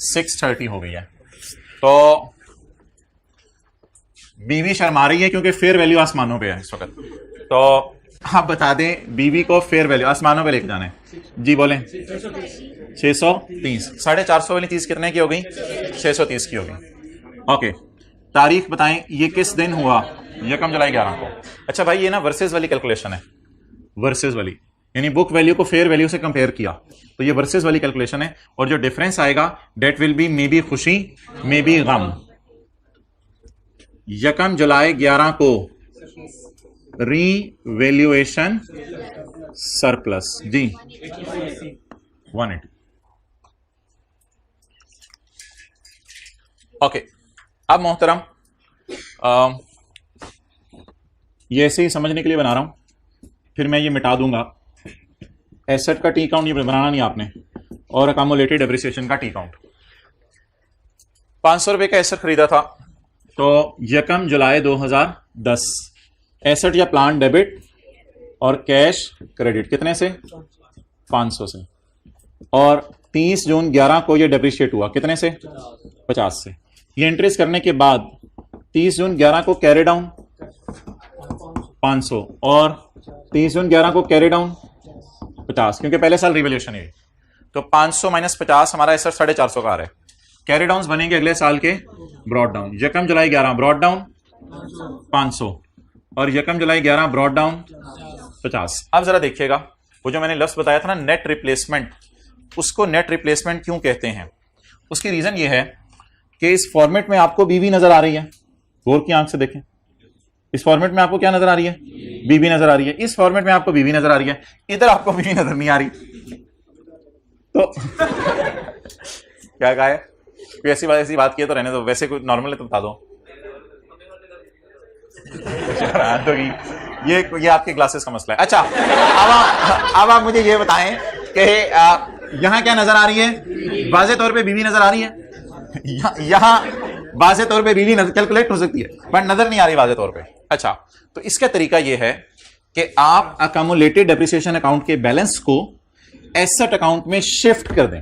630 हो गई है। तो बीवी शर्मा रही है क्योंकि फेयर वैल्यू आसमानों पे है इस वक्त। तो आप बता दें बीवी को फेयर वैल्यू आसमानों पे लेके जाना है। जी बोलें। 630। 450 वाली चीज कितने की हो गई? 630 की हो गई। ओके, तारीख बताएं, ये किस दिन हुआ? 1 जुलाई 11 को। अच्छा भाई, ये ना वर्सेस वाली कैलकुलेशन है, वर्सेस वाली, यानी बुक वैल्यू को फेयर वैल्यू से कंपेयर किया, तो ये वर्सेस वाली कैलकुलेशन है। और जो डिफरेंस आएगा that will be maybe खुशी मे बी गम। यकम जुलाई 11 को रीवैल्यूएशन सरप्लस जी 180। ओके, अब मोहतरम ये ऐसे ही समझने के लिए बना रहा हूं, फिर मैं ये मिटा दूंगा। एसेट का टी काउंट ये बनाना नहीं आपने, और अकामुलेटेड डेप्रिसिएशन का टी काउंट। 500 रुपए का एसेट खरीदा था, तो यकम जुलाई 2010 एसेट या प्लांट डेबिट और कैश क्रेडिट कितने से? 500 से। और 30 जून 11 को ये डेप्रिशिएट हुआ कितने से? 50 से। ये एंट्रीज करने के बाद 30 जून 11 को कैरी डाउन 500 और 30 जून 11 को कैरी डाउन 50, क्योंकि पहले साल रिवैल्यूएशन है। तो 500 माइनस 50 हमारा एसेट 450 का आ रहा है। कैरी डाउन बनेंगे अगले साल के ब्रॉड डाउन। यकम जुलाई 11 ब्रॉड डाउन 500 और यकम जुलाई 11 ब्रॉड डाउन 50। अब जरा देखिएगा, वो जो मैंने लफ्ज बताया था ना नेट रिप्लेसमेंट, उसको नेट रिप्लेसमेंट क्यों कहते हैं? उसकी रीजन ये है कि इस फॉर्मेट में आपको बीवी नजर आ रही है। गौर की आंख से देखें, इस फॉर्मेट में आपको क्या नजर आ रही है? बीवी नजर आ रही है। इस फॉर्मेट में आपको बीवी नजर आ रही है, इधर आपको बीवी नजर नहीं आ रही। तो क्या कहा है? कोई ऐसी बात की है तो रहने दो, वैसे कोई नॉर्मल है तो बता दो। तो ये आपके ग्लासेस का मसला है। अच्छा, अब आप मुझे ये बताएं कि यहां क्या नजर आ रही है? वाज़े तौर पे बीवी नजर आ रही है। यहां वाज़े तौर पे बीवी कैलकुलेट हो सकती है, बट नजर नहीं आ रही वाज़े तौर पे। अच्छा, तो इसका तरीका यह है कि आप अकामुलेटेड डेप्रिसिएशन अकाउंट के बैलेंस को एसेट अकाउंट में शिफ्ट कर दें।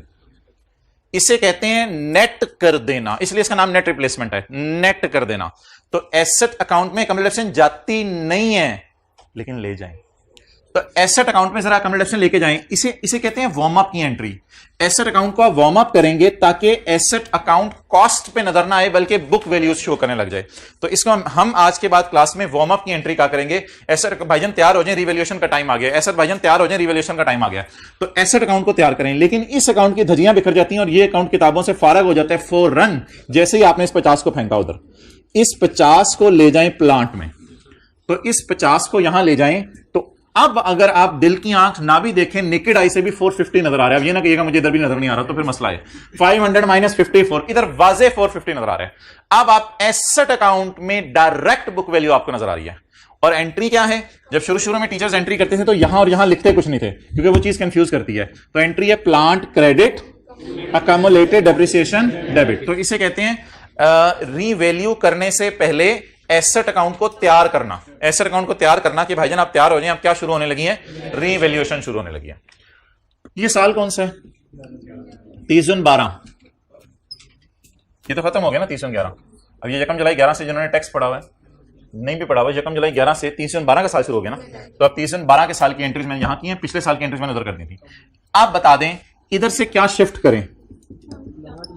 इसे कहते हैं नेट कर देना, इसलिए इसका नाम नेट रिप्लेसमेंट है, नेट कर देना। तो एसेट अकाउंट में अकामुलेशन जाती नहीं है, लेकिन ले जाएं। तो एसेट अकाउंट में जरा अकामुलेशन लेके जाएं। इसे कहते हैं वार्म अप की एंट्री। एसेट अकाउंट को आप वार्म अप करेंगे ताकि एसेट अकाउंट कॉस्ट पे नजर ना आए, बल्कि बुक वैल्यूज शो करने लग जाए। तो इसको हम आज के बाद क्लास में वार्म अप की एंट्री क्या करेंगे? एसेट भाईजान तैयार हो जाए, रिवैल्यूएशन का टाइम आ गया। एसेट भाईजान तैयार हो जाए, रिवैल्यूएशन का टाइम आ गया। तो एसेट अकाउंट को तैयार करें, लेकिन इस अकाउंट की धज्जियां बिखर जाती हैं और ये अकाउंट किताबों से फारग हो जाता है फौरन जैसे ही आपने इस 50 को फेंका उधर। इस 50 को ले जाएं प्लांट में, तो इस 50 को यहां ले जाएं। तो अब अगर आप दिल की आंख ना भी देखें, नेकेड आई से भी 450 नजर आ रहा है। अब ये ना कहिएगा मुझे इधर भी नजर नहीं आ रहा, तो फिर मसला है। 500 माइनस 54, इधर वाजे 450 नजर आ रहा है। अब आप एसेट अकाउंट में डायरेक्ट बुक वैल्यू आपको नजर आ रही है। और एंट्री क्या है? जब शुरू में टीचर्स एंट्री करते थे तो यहां और यहां लिखते कुछ नहीं थे, क्योंकि वो चीज कंफ्यूज करती है। तो एंट्री है plant credit accumulated depreciation debit. तो इसे कहते हैं रीवैल्यू करने से पहले एसेट अकाउंट को तैयार करना। एसेट अकाउंट को तैयार करना कि भाईजान आप तैयार हो जाएं, अब क्या शुरू होने लगी है? रीवैल्यूएशन शुरू होने लगी है। ये साल कौन सा है? 30 जून 12। ये तो खत्म हो गया ना 30 जून 11। अब ये यकम जुलाई 11 से जिन्होंने टैक्स पढ़ा हुआ है, नहीं भी पढ़ा हुआ, यकम जुलाई 11 से 30 जून 12 का साल शुरू हो गया ना। तो अब 30 जून 12 के साल की एंट्रीज मैंने यहां की है, पिछले साल की एंट्रीज मैंने उधर कर दी थी। आप बता दें इधर से क्या शिफ्ट करें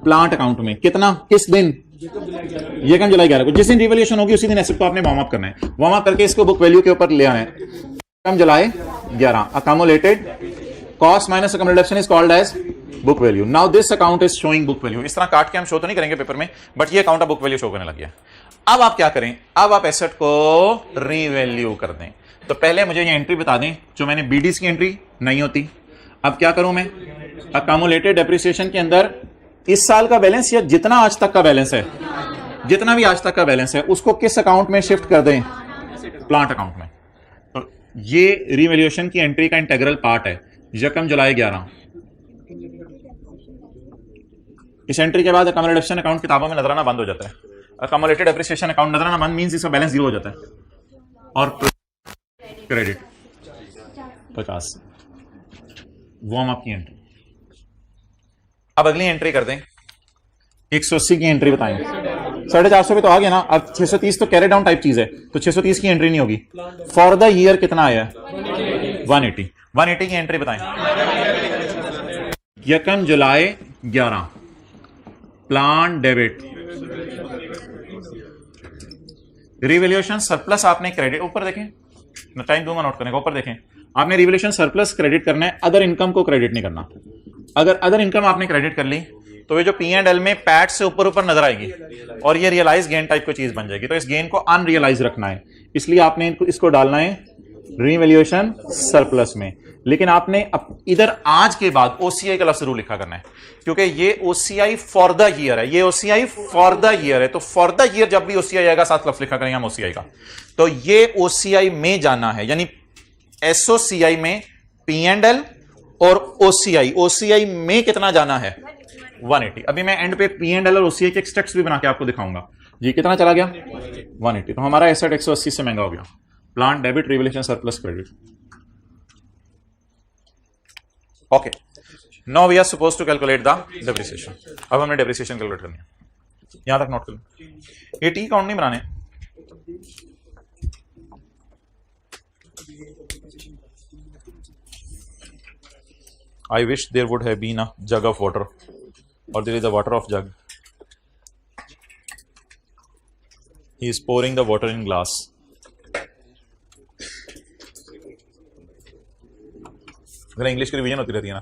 प्लांट अकाउंट में? कितना, किस दिन? यकम जुलाई 11 को। जिस दिन रिवैल्यूएशन होगी उसी दिन एसेट को आपने वार्म अप करना है। वार्म अप करके इसको बुक वैल्यू के ऊपर ले आना है। यकम जुलाई 11 accumulated cost minus accumulation is called as book value. Now this account is showing book value. इस तरह काट के हम शो तो नहीं करेंगे पेपर में, बट ये अकाउंट बुक वैल्यू शो करने लग गया। अब आप क्या करें? अब आप एसेट को रीवैल्यू कर दें। तो पहले मुझे ये एंट्री बता दें, जो मैंने बीडीज की एंट्री नहीं होती। अब क्या करूं मैं? अकामुलेटेड डेप्रिसिएशन के अंदर इस साल का बैलेंस या जितना आज तक का बैलेंस है, जितना भी आज तक का बैलेंस है, उसको किस अकाउंट में शिफ्ट कर दें? प्लांट अकाउंट में। तो ये रीवैल्यूएशन की एंट्री का इंटीग्रल पार्ट है। यकम जुलाई 11। इस एंट्री के बाद अकामुलेशन अकाउंट किताबों में नजराना बंद हो जाता है। अकामुलेटेड डेप्रिसिएशन अकाउंट नजराना बंद मींस इसका बैलेंस 0 हो जाता है। और क्रेडिट 50 वार्म अप की एंट्री। अब अगली एंट्री कर दें, 180 की एंट्री बताएं। 450 पे तो आ गया ना। अब 630 तो कैरी डाउन टाइप चीज है, तो 630 की एंट्री नहीं होगी। फॉर द ईयर कितना आया? 180। 180 की एंट्री बताएं। यकम जुलाई 11 प्लान डेबिट रिवैल्यूएशन सरप्लस आपने क्रेडिट, ऊपर देखें, टाइम दूंगा नोट करने का, ऊपर देखें। आपने रिवैल्यूएशन सरप्लस क्रेडिट करना है, अदर इनकम को क्रेडिट नहीं करना। अगर अदर इनकम आपने क्रेडिट कर ली तो ये जो पी एंड एल में पैट से ऊपर ऊपर नजर आएगी और ये रियलाइज गेन टाइप की चीज बन जाएगी। तो इस गेन को अनरियलाइज रखना है, इसलिए आपने इसको डालना है रीवैल्यूएशन सरप्लस में। लेकिन आपने इधर आज के बाद ओसीआई का लफ्ज जरूर लिखा करना है, क्योंकि ये ओसीआई फॉर द ईयर है, ये ओसीआई फॉर द ईयर है। तो फॉर द ईयर जब भी ओसीआई आएगा साथ लफ्ज लिखा करेंगे हम ओसीआई का। तो ये ओसीआई में जाना है, यानी एसओसीआई में पी एंड एल और ओसीआई, ओसीआई में कितना जाना है 180। अभी मैं एंड पे पी एंड एल और ओसीआई के एक्सट्रैक्ट्स भी बना के आपको दिखाऊंगा। जी कितना चला गया 180। तो हमारा एसेट 180 से महंगा हो गया। Plant debit, revaluation surplus, credit. Okay, now we are supposed to calculate the depreciation. अब हमने डेप्रिसिएशन कैलकुलेट करनी है, यहां तक नोट कर लो। ये टी काउंट नहीं बनाने, I wish there would have been a jug of water, or there is a water of jug. He is pouring the water in glass. मेरा इंग्लिश की रिवीजन होती रहती है ना।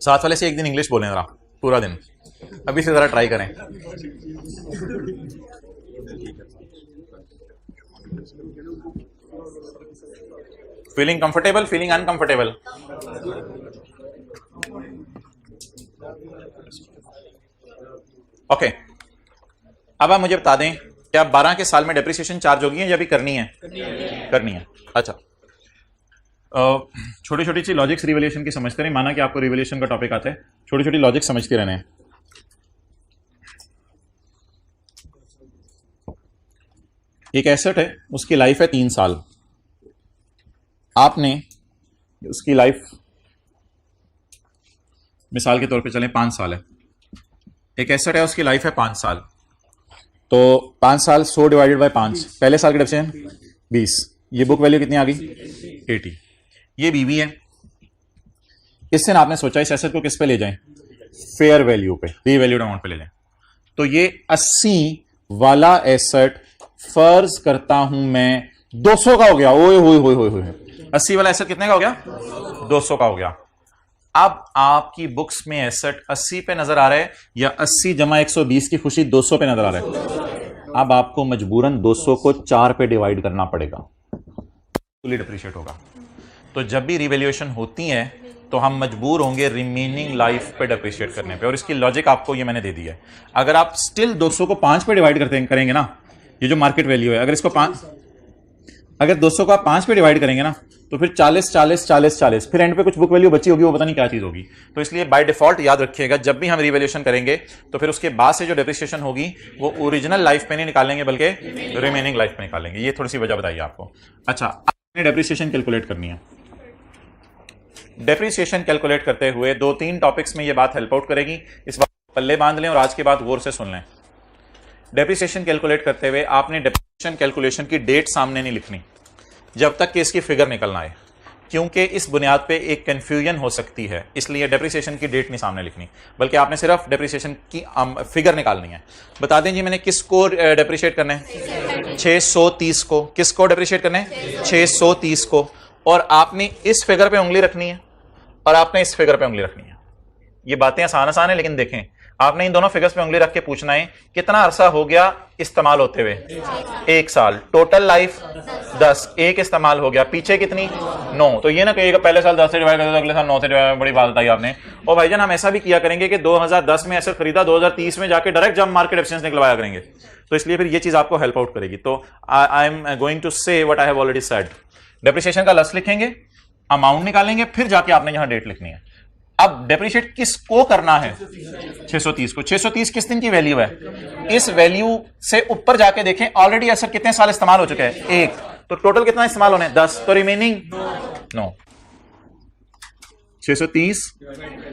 साथ वाले से एक दिन इंग्लिश बोलें जरा पूरा दिन, अभी से जरा ट्राई करें। Feeling comfortable, feeling uncomfortable? Okay, अब आप मुझे बता दें क्या 12 के साल में डेप्रिसिएशन चार्ज होगी है या भी करनी है? करनी है। अच्छा, छोटी छोटी सी लॉजिक्स रिवैल्यूएशन की समझते रहे। माना कि आपको रिवैल्यूएशन का टॉपिक आता है, छोटी छोटी लॉजिक समझते रहने हैं। एक एसेट है, उसकी लाइफ है 3 साल। आपने उसकी लाइफ मिसाल के तौर पे चलें 5 साल है। एक एसेट है, उसकी लाइफ है 5 साल। तो 5 साल 100 डिवाइडेड बाय 5, पहले साल के डेप्रिसिएशन 20। ये बुक वैल्यू कितनी आ गई 80। ये बीवी है। इससे ना आपने सोचा इस एसेट को किस पे ले जाएं? फेयर वैल्यू पे, रीवैल्यूड अमाउंट पे ले जाएं। तो ये 80 वाला एसेट फर्ज करता हूं मैं 200 का हो गया। ओए होए होए होए होए, 80 वाला एसेट कितने का हो गया? 200 का हो गया। अब आपकी बुक्स में एसेट 80 पे नजर आ रहा है या 80 जमा 120 की खुशी 200 पे नजर आ रहा है? अब आपको मजबूरन 200 को 4 पे डिवाइड करना पड़ेगा, फुली डिप्रिशिएट होगा। तो जब भी रिवैल्यूएशन होती है तो हम मजबूर होंगे रिमेनिंग लाइफ पे डिप्रिशिएट करने पे, और इसकी लॉजिक आपको ये मैंने दे दी है। अगर आप स्टिल 200 को 5 पे डिवाइड करेंगे ना, ये जो मार्केट वैल्यू है, अगर इसको 5, अगर 200 को आप 5 पे डिवाइड करेंगे ना, तो फिर 40 40 40 40, फिर एंड पे कुछ बुक वैल्यू बची होगी, वो पता नहीं क्या चीज होगी। तो इसलिए बाय डिफॉल्ट याद रखिएगा, जब भी हम रिवैल्यूएशन करेंगे तो फिर उसके बाद से जो डेप्रिसिएशन होगी वो ओरिजिनल लाइफ पे नहीं निकालेंगे बल्कि रिमेनिंग लाइफ पे निकालेंगे। ये थोड़ी सी वजह बताइए आपको। अच्छा, आपने डेप्रिसिएशन कैलकुलेट करनी है। डेप्रिसिएशन कैलकुलेट करते हुए 2-3 टॉपिक्स में ये बात हेल्प आउट करेगी। इस बात को पल्ले बांध लें और आज के बाद गौर से सुन लें। डेप्रिसिएशन कैलकुलेट करते हुए आपने डेप्रिसिएशन कैलकुलेशन की डेट सामने नहीं लिखनी जब तक कि इसकी फिगर निकलना है, क्योंकि इस बुनियाद पे एक कंफ्यूजन हो सकती है। इसलिए डेप्रिसिएशन की डेट नहीं सामने लिखनी, बल्कि आपने सिर्फ डेप्रिसिएशन की फिगर निकालनी है। बता दें जी, मैंने किसको डेप्रिशिएट करना है? 630 को। किसको डेप्रिशिएट करना है? 630 को। और आपने इस फिगर पे उंगली रखनी है और आपने इस फिगर पे उंगली रखनी है। ये बातें आसान आसान है, लेकिन देखें, आपने इन दोनों फिगर्स पे उंगली रख के पूछना है कितना अरसा हो गया इस्तेमाल होते हुए? 1 साल। टोटल लाइफ 10, 1 इस्तेमाल हो गया, पीछे कितनी? 9। तो ये ना कहिएगा पहले साल 10 से डिवाइड कर दो, अगले साल 9 से डिवाइड। बड़ी बात बताई आपने। और भाईजान हम ऐसा भी किया करेंगे कि 2010 में एसेट खरीदा, 2030 में जाके डायरेक्ट जब मार्केट एफिशिएंसी निकलवाया करेंगे। तो इसलिए फिर ये चीज आपको हेल्प आउट करेगी। तो आई एम गोइंग टू से what I have already said. Depreciation का लफ्ज लिखेंगे, अमाउंट निकालेंगे, फिर जाके आपने यहां डेट लिखनी है। अब डेप्रिशिएट किसको करना है? 630 को। 630 किस दिन की वैल्यू है? इस वैल्यू से ऊपर जाके देखें ऑलरेडी एसेट कितने साल इस्तेमाल हो चुके हैं? 1। तो टोटल कितना इस्तेमाल होने? 10। तो remaining 9। 630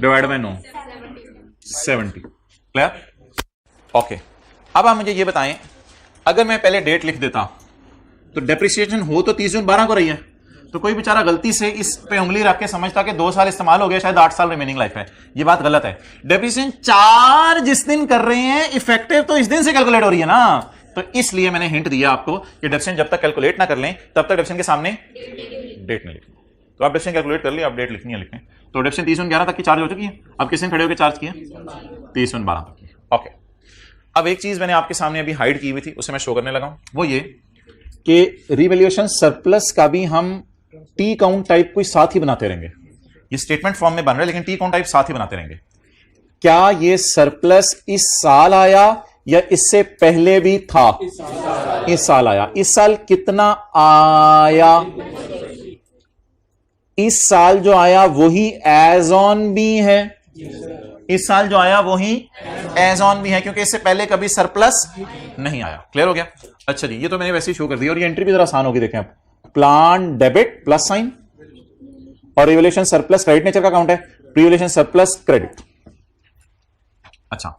divide by 9, 70। Clear? Okay, अब आप मुझे ये बताएं, अगर मैं पहले डेट लिख देता तो डेप्रिसिएशन हो तो 30 जून 12 को रही है, तो कोई बेचारा गलती से इस पे उंगली रख के समझता कि 2 साल इस्तेमाल हो गया, शायद 8 साल रिमेनिंग लाइफ है। ये बात गलत है। डेप्रिसिएशन 4 जिस दिन कर रहे हैं इफेक्टिव तो इस दिन से कैलकुलेट हो रही है ना। तो इसलिए मैंने हिंट दिया आपको कि डेप्रिसिएशन जब तक कैलकुलेट ना कर लें तब तक डेप्रिसिएशन के सामने डेट नहीं लिखनी। तो आप डेप्रिसिएशन कैलकुलेट कर लिया, आप डेट लिखनी है लिखें। तो डेप्रिसिएशन 30/11 तक की चार्ज हो चुकी है। अब किसने खड़े होकर चार्ज किया? 30/12 तक की। ओके, अब एक चीज मैंने आपके सामने अभी हाइड की हुई थी, उसे मैं शो करने लगा हूं, वो ये कि रिवैल्यूएशन सरप्लस का भी हम टी काउंट टाइप कोई साथ ही बनाते रहेंगे। ये स्टेटमेंट फॉर्म में बन रहा है लेकिन टी काउंट टाइप साथ ही बनाते रहेंगे। क्या ये सरप्लस इस साल आया या इससे पहले भी था? इस साल आया। इस साल कितना आया? इस साल जो आया वही एज ऑन भी है। इस साल जो आया वही एज ऑन भी है क्योंकि इससे पहले कभी सरप्लस नहीं आया। क्लियर हो गया? अच्छा जी, ये तो मैंने वैसे ही शो कर दिया और ये एंट्री भी जरा आसान होगी। देखें आप, प्लान डेबिट प्लस साइन और रिवैल्यूएशन सरप्लस क्रेडिट नेचर का अकाउंट है, रिवैल्यूएशन सरप्लस क्रेडिट। अच्छा,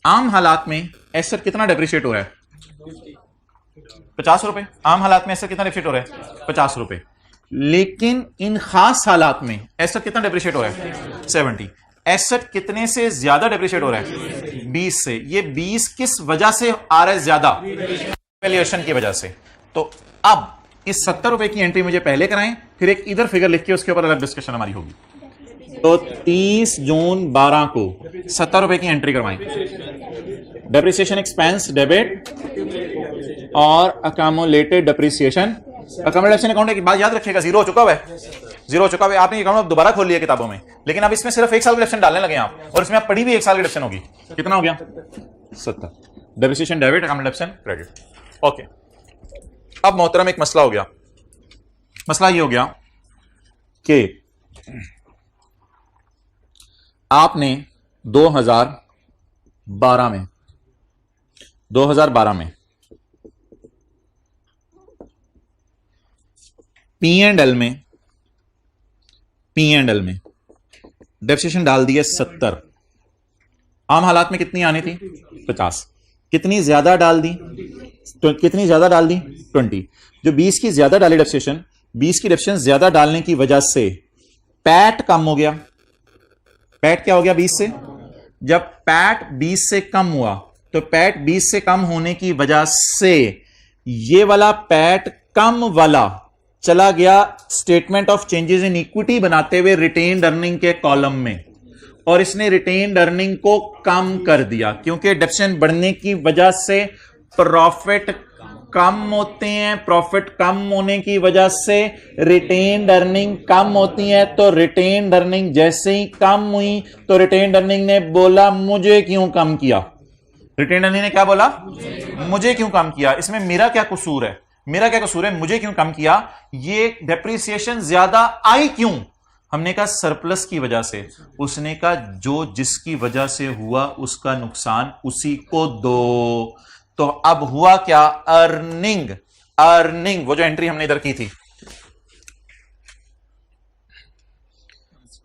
आम हालात में एसेट कितना डेप्रिशिएट हो रहा है? 50 रुपए। आम हालात में एसेट कितना डेप्रिशिएट हो रहा है? 50 रुपए। लेकिन इन खास हालात में एसेट कितना डेप्रिशिएट हो रहा है? 70। एसेट कितने से ज्यादा डेप्रिशिएट हो रहा है? 20 से। ये 20 किस वजह से आ रहा है ज्यादा? वैल्यूएशन की वजह से। तो अब इस 70 रुपए की एंट्री मुझे पहले कराएं, फिर एक इधर फिगर लिख के उसके ऊपर अलग डिस्कशन हमारी होगी। तो 30 जून 12 को 70 रुपए की एंट्री करवाएं। डेप्रिसिएशन एक्सपेंस डेबिट और अकामुलेटेड डेप्रिसिएशन। अकामुलेशन अकाउंट की बात याद रखिएगा, जीरो हो चुका हुआ है, जीरो हो चुका है। आपने अकाउंट दोबारा खोल लिया किताबों में, लेकिन अब इसमें सिर्फ 1 साल की डिडक्शन डालने लगे आप, और इसमें आप पढ़ी भी 1 साल की डिडक्शन होगी। कितना हो गया? 70। Depreciation debit, accumulation credit. Okay, अब मोहतरम एक मसला हो गया। मसला ये हो गया कि आपने 2012 में P&L में डेप्रिसिएशन डाल दिए 70। आम हालात में कितनी आनी थी? 50। कितनी ज्यादा डाल दी? 20। जो 20 की ज्यादा डाली डेप्रिसिएशन, 20 की डेप्रिसिएशन ज्यादा डालने की वजह से पैट कम हो गया। पैट क्या हो गया 20 से? जब पैट 20 से कम हुआ तो पैट 20 से कम होने की वजह से ये वाला पैट कम वाला चला गया statement of changes in equity बनाते हुए रिटेन्ड अर्निंग के कॉलम में, और इसने रिटेन्ड अर्निंग को कम कर दिया क्योंकि डेप्रिसिएशन बढ़ने की वजह से प्रॉफिट कम होते हैं। प्रॉफिट कम होने की वजह से रिटेन्ड अर्निंग कम होती है। तो रिटेन्ड अर्निंग जैसे ही कम हुई तो रिटेन्ड अर्निंग ने बोला मुझे क्यों कम किया? रिटेन्ड अर्निंग ने क्या बोला? मुझे क्यों कम किया? इसमें मेरा क्या कसूर है? मेरा क्या कसूर है? मुझे क्यों कम किया? ये डेप्रिसिएशन ज्यादा आई क्यों? हमने कहा सरप्लस की वजह से। उसने कहा जो जिसकी वजह से हुआ उसका नुकसान उसी को दो। तो अब हुआ क्या? अर्निंग वो जो एंट्री हमने इधर की थी,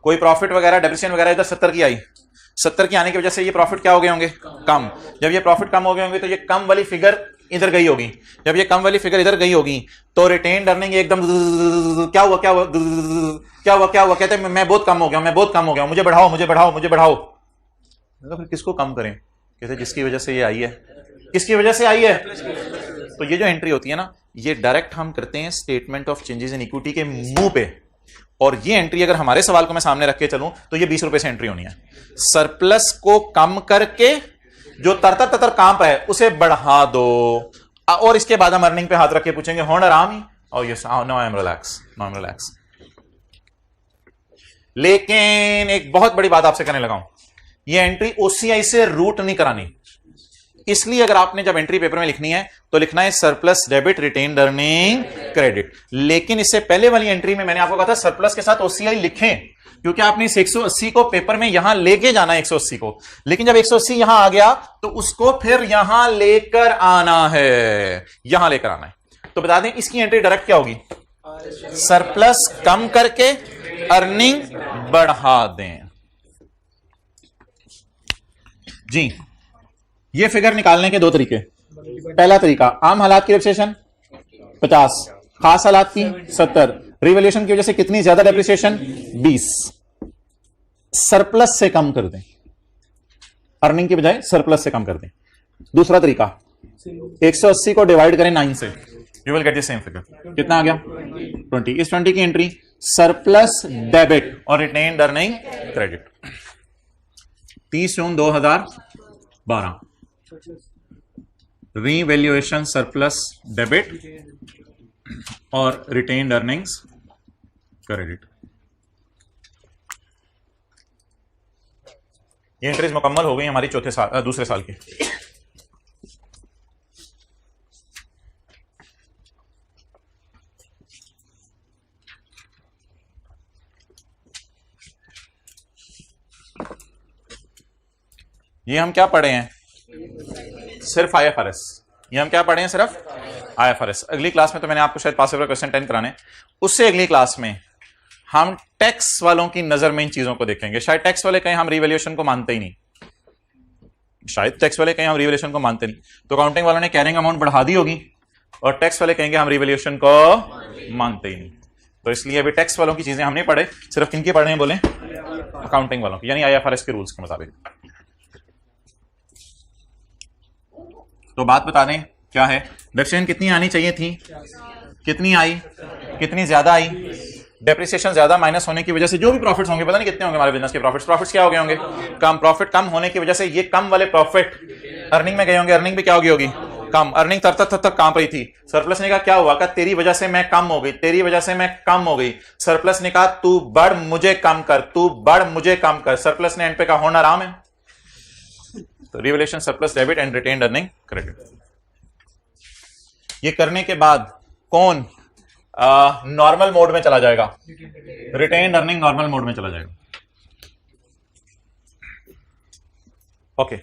कोई प्रॉफिट वगैरह डेप्रिसिएशन वगैरह इधर 70 की आई। 70 की आने की वजह से ये प्रॉफिट क्या हो गए होंगे? कम। जब ये प्रॉफिट कम हो गए होंगे तो ये कम वाली फिगर इधर गई होगी। जब ये कम वाली फिगर इधर गई होगी तो रिटेन्ड अर्निंग एकदम क्या हुआ क्या हुआ क्या हुआ क्या हुआ? कहते हैं मैं बहुत कम हो गया, मैं बहुत कम हो गया, मुझे बढ़ाओ मुझे बढ़ाओ मुझे बढ़ाओ। तो फिर किसको कम करें? कहते जिसकी वजह से ये आई है। किसकी वजह से आई है? तो ये जो एंट्री होती है ना, ये डायरेक्ट हम करते हैं statement of changes in equity के मुंह पे, और ये एंट्री अगर हमारे सवाल को मैं सामने रख के चलूं तो ये 20 रुपए से एंट्री होनी है। सरप्लस को कम करके जो तरतर ततर कांप है उसे बढ़ा दो, और इसके बाद हम अर्निंग पे हाथ रख के पूछेंगे होन आराम ही? और yes, no I am relax, no I am relax. लेकिन एक बहुत बड़ी बात आपसे कहने लगा हूं, ये एंट्री ओसीआई से रूट नहीं करानी। इसलिए अगर आपने जब एंट्री पेपर में लिखनी है तो लिखना है surplus debit retained earning credit. लेकिन इससे पहले वाली एंट्री में मैंने आपको कहा था सरप्लस के साथ ओसीआई लिखें, क्योंकि आपने इस 180 को पेपर में यहां लेके जाना है 180 को। लेकिन जब 180 यहां आ गया तो उसको फिर यहां लेकर आना है, यहां लेकर आना है। तो बता दें इसकी एंट्री डायरेक्ट क्या होगी? सरप्लस कम करके अर्निंग बढ़ा दें। जी, ये फिगर निकालने के दो तरीके। पहला तरीका, आम हालात की डेप्रिसिएशन 50, खास हालात की 70, रिवैल्यूएशन की वजह से कितनी ज्यादा डेप्रिसिएशन? 20। सरप्लस से कम कर दें, अर्निंग की बजाय सरप्लस से कम कर दें। दूसरा तरीका, 180 को डिवाइड करें 9 से, you will get the same figure. कितना आ गया? 20। इस 20 की एंट्री सरप्लस डेबिट और रिटेन्ड अर्निंग क्रेडिट। 30 जून 2012 रीवैल्यूएशन सरप्लस डेबिट और रिटेन्ड अर्निंग्स क्रेडिट। ये एंट्रीज मुकम्मल हो गई हमारी दूसरे साल की। ये हम क्या पढ़े हैं? सिर्फ IFRS। ये हम क्या पढ़े हैं? सिर्फ IFRS। अगली क्लास में तो मैंने आपको शायद पास पेपर क्वेश्चन 10 कराने, उससे अगली क्लास में हम टैक्स वालों की नजर में इन चीजों को देखेंगे। शायद टैक्स वाले कहीं हम रिवैल्यूएशन को मानते ही नहीं, शायद टैक्स वाले कहीं हम रिवैल्यूएशन को मानते नहीं, तो अकाउंटिंग वालों ने कैरिंग अमाउंट बढ़ा दी होगी और टैक्स वाले कहेंगे हम रिवैल्यूएशन को मानते ही नहीं। तो इसलिए अभी टैक्स वालों की चीजें हम नहीं पढ़े, सिर्फ किनकी पढ़े हैं बोले? अकाउंटिंग वालों की, यानी IFRS के रूल्स के मुताबिक। तो बात बता दें क्या है? डेप्रिसिएशन कितनी आनी चाहिए थी? कितनी आई? कितनी ज्यादा आई? डेप्रिसिएशन ज्यादा माइनस होने की वजह से जो भी प्रॉफिट्स होंगे, पता नहीं कितने होंगे हमारे बिजनेस के प्रॉफिट्स क्या हो गए होंगे? कम। प्रॉफिट कम होने की वजह से ये कम वाले प्रॉफिट अर्निंग में गए होंगे, अर्निंग भी क्या होगी? कम। अर्निंग तब काम रही थी। सरप्लस ने कहा क्या हुआ? कहा तेरी वजह से मैं कम हो गई, तेरी वजह से मैं कम हो गई। सरप्लस ने कहा तू बढ़ मुझे कम कर, तू बढ़ मुझे कम कर। सरप्लस ने एंड पे कहा होना आराम है। तो revaluation surplus debit and retained earning credit. ये करने के बाद कौन नॉर्मल मोड में चला जाएगा? रिटेन्ड अर्निंग नॉर्मल मोड में चला जाएगा। ओके।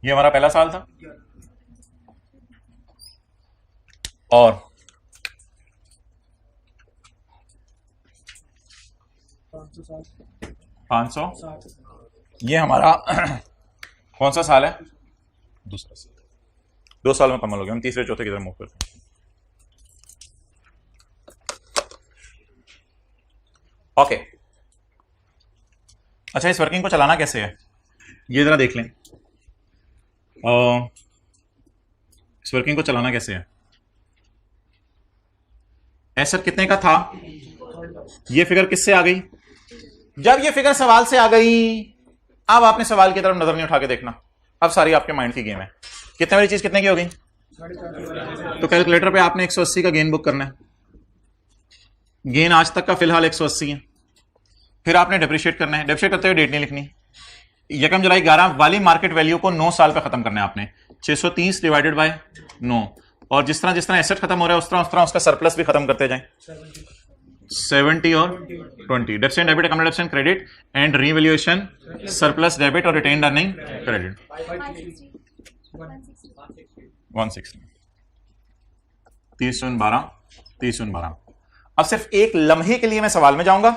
ये हमारा पहला साल था और 500 ये हमारा कौन सा साल है? दूसरा साल। 2 साल में कमल हो गया। हम तीसरे चौथे की तरफ मूव करते हैं। ओके। अच्छा, इस वर्किंग को चलाना कैसे है ये जरा देख लें। इस वर्किंग को चलाना कैसे है? एसेट कितने का था? ये फिगर किससे आ गई? जब ये फिगर सवाल से आ गई, अब आपने सवाल की तरफ नजर नहीं उठा के देखना, अब सारी आपके माइंड की गेम है। कितने वाली चीज कितने की हो गई? तो कैलकुलेटर पे आपने 180 का गेन बुक करना है। गेन आज तक का फिलहाल 180 है। फिर आपने डेप्रिशिएट करना है। डेप्रिशिएट करते हुए डेट नहीं लिखनी। 1 जुलाई 11 वाली मार्केट वैल्यू को 9 साल पे खत्म करना है आपने। 630 डिवाइडेड बाय 9। और जिस तरह एसेट खत्म हो रहा है उस तरह उसका सरप्लस भी खत्म करते जाएं। 70 और 20। Depreciation debit, account depreciation credit and revaluation surplus debit और रिटेन्ड अर्निंग क्रेडिट। 160। 30 जून 12। अब सिर्फ एक लम्हे के लिए मैं सवाल में जाऊंगा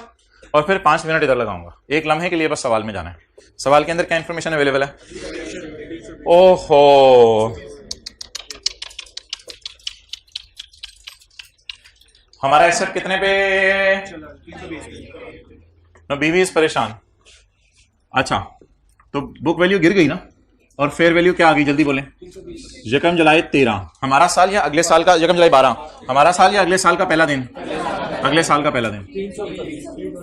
और फिर 5 मिनट इधर लगाऊंगा। एक लम्हे के लिए बस सवाल में जाना है। सवाल के अंदर क्या इंफॉर्मेशन अवेलेबल है? ओहो, हमारा एसेट कितने पे? बीवी इज परेशान। अच्छा, तो बुक वैल्यू गिर गई ना, और फेयर वैल्यू क्या आ गई? जल्दी बोलें। 1 जुलाई 13 हमारा साल या अगले साल का? 1 जुलाई 12 हमारा साल या अगले साल का पहला दिन? अगले साल का पहला दिन।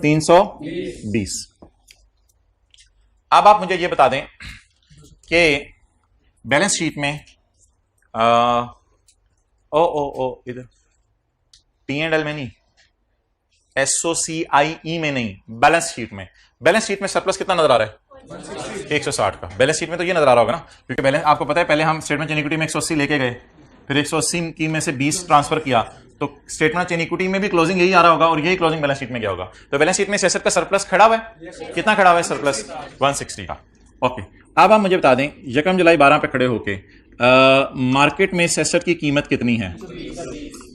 320। अब आप मुझे ये बता दें कि बैलेंस शीट में इधर P&L में नहीं, SOCIE में नहीं, बैलेंस शीट में। बैलेंस शीट में सरप्लस कितना नजर आ रहा है? 160 का। बैलेंस शीट में तो ये नजर आ रहा होगा ना, क्योंकि बैलेंस आपको पता है पहले हम स्टेटमेंट ऑफ इक्विटी में 180 लेके गए, फिर 180 की में से 20 ट्रांसफर किया, तो स्टेटमेंट ऑफ इक्विटी में भी क्लोजिंग यही आ रहा होगा और यही क्लोजिंग बैलेंस शीट में गया होगा। तो बैलेंस शीट में एसेट का सरप्लस खड़ा हुआ है। कितना खड़ा हुआ है सरप्लस? 160 का। ओके, अब आप मुझे बता दें 1 जुलाई 12 पे खड़े होके मार्केट में इस एसेट की कीमत कितनी है?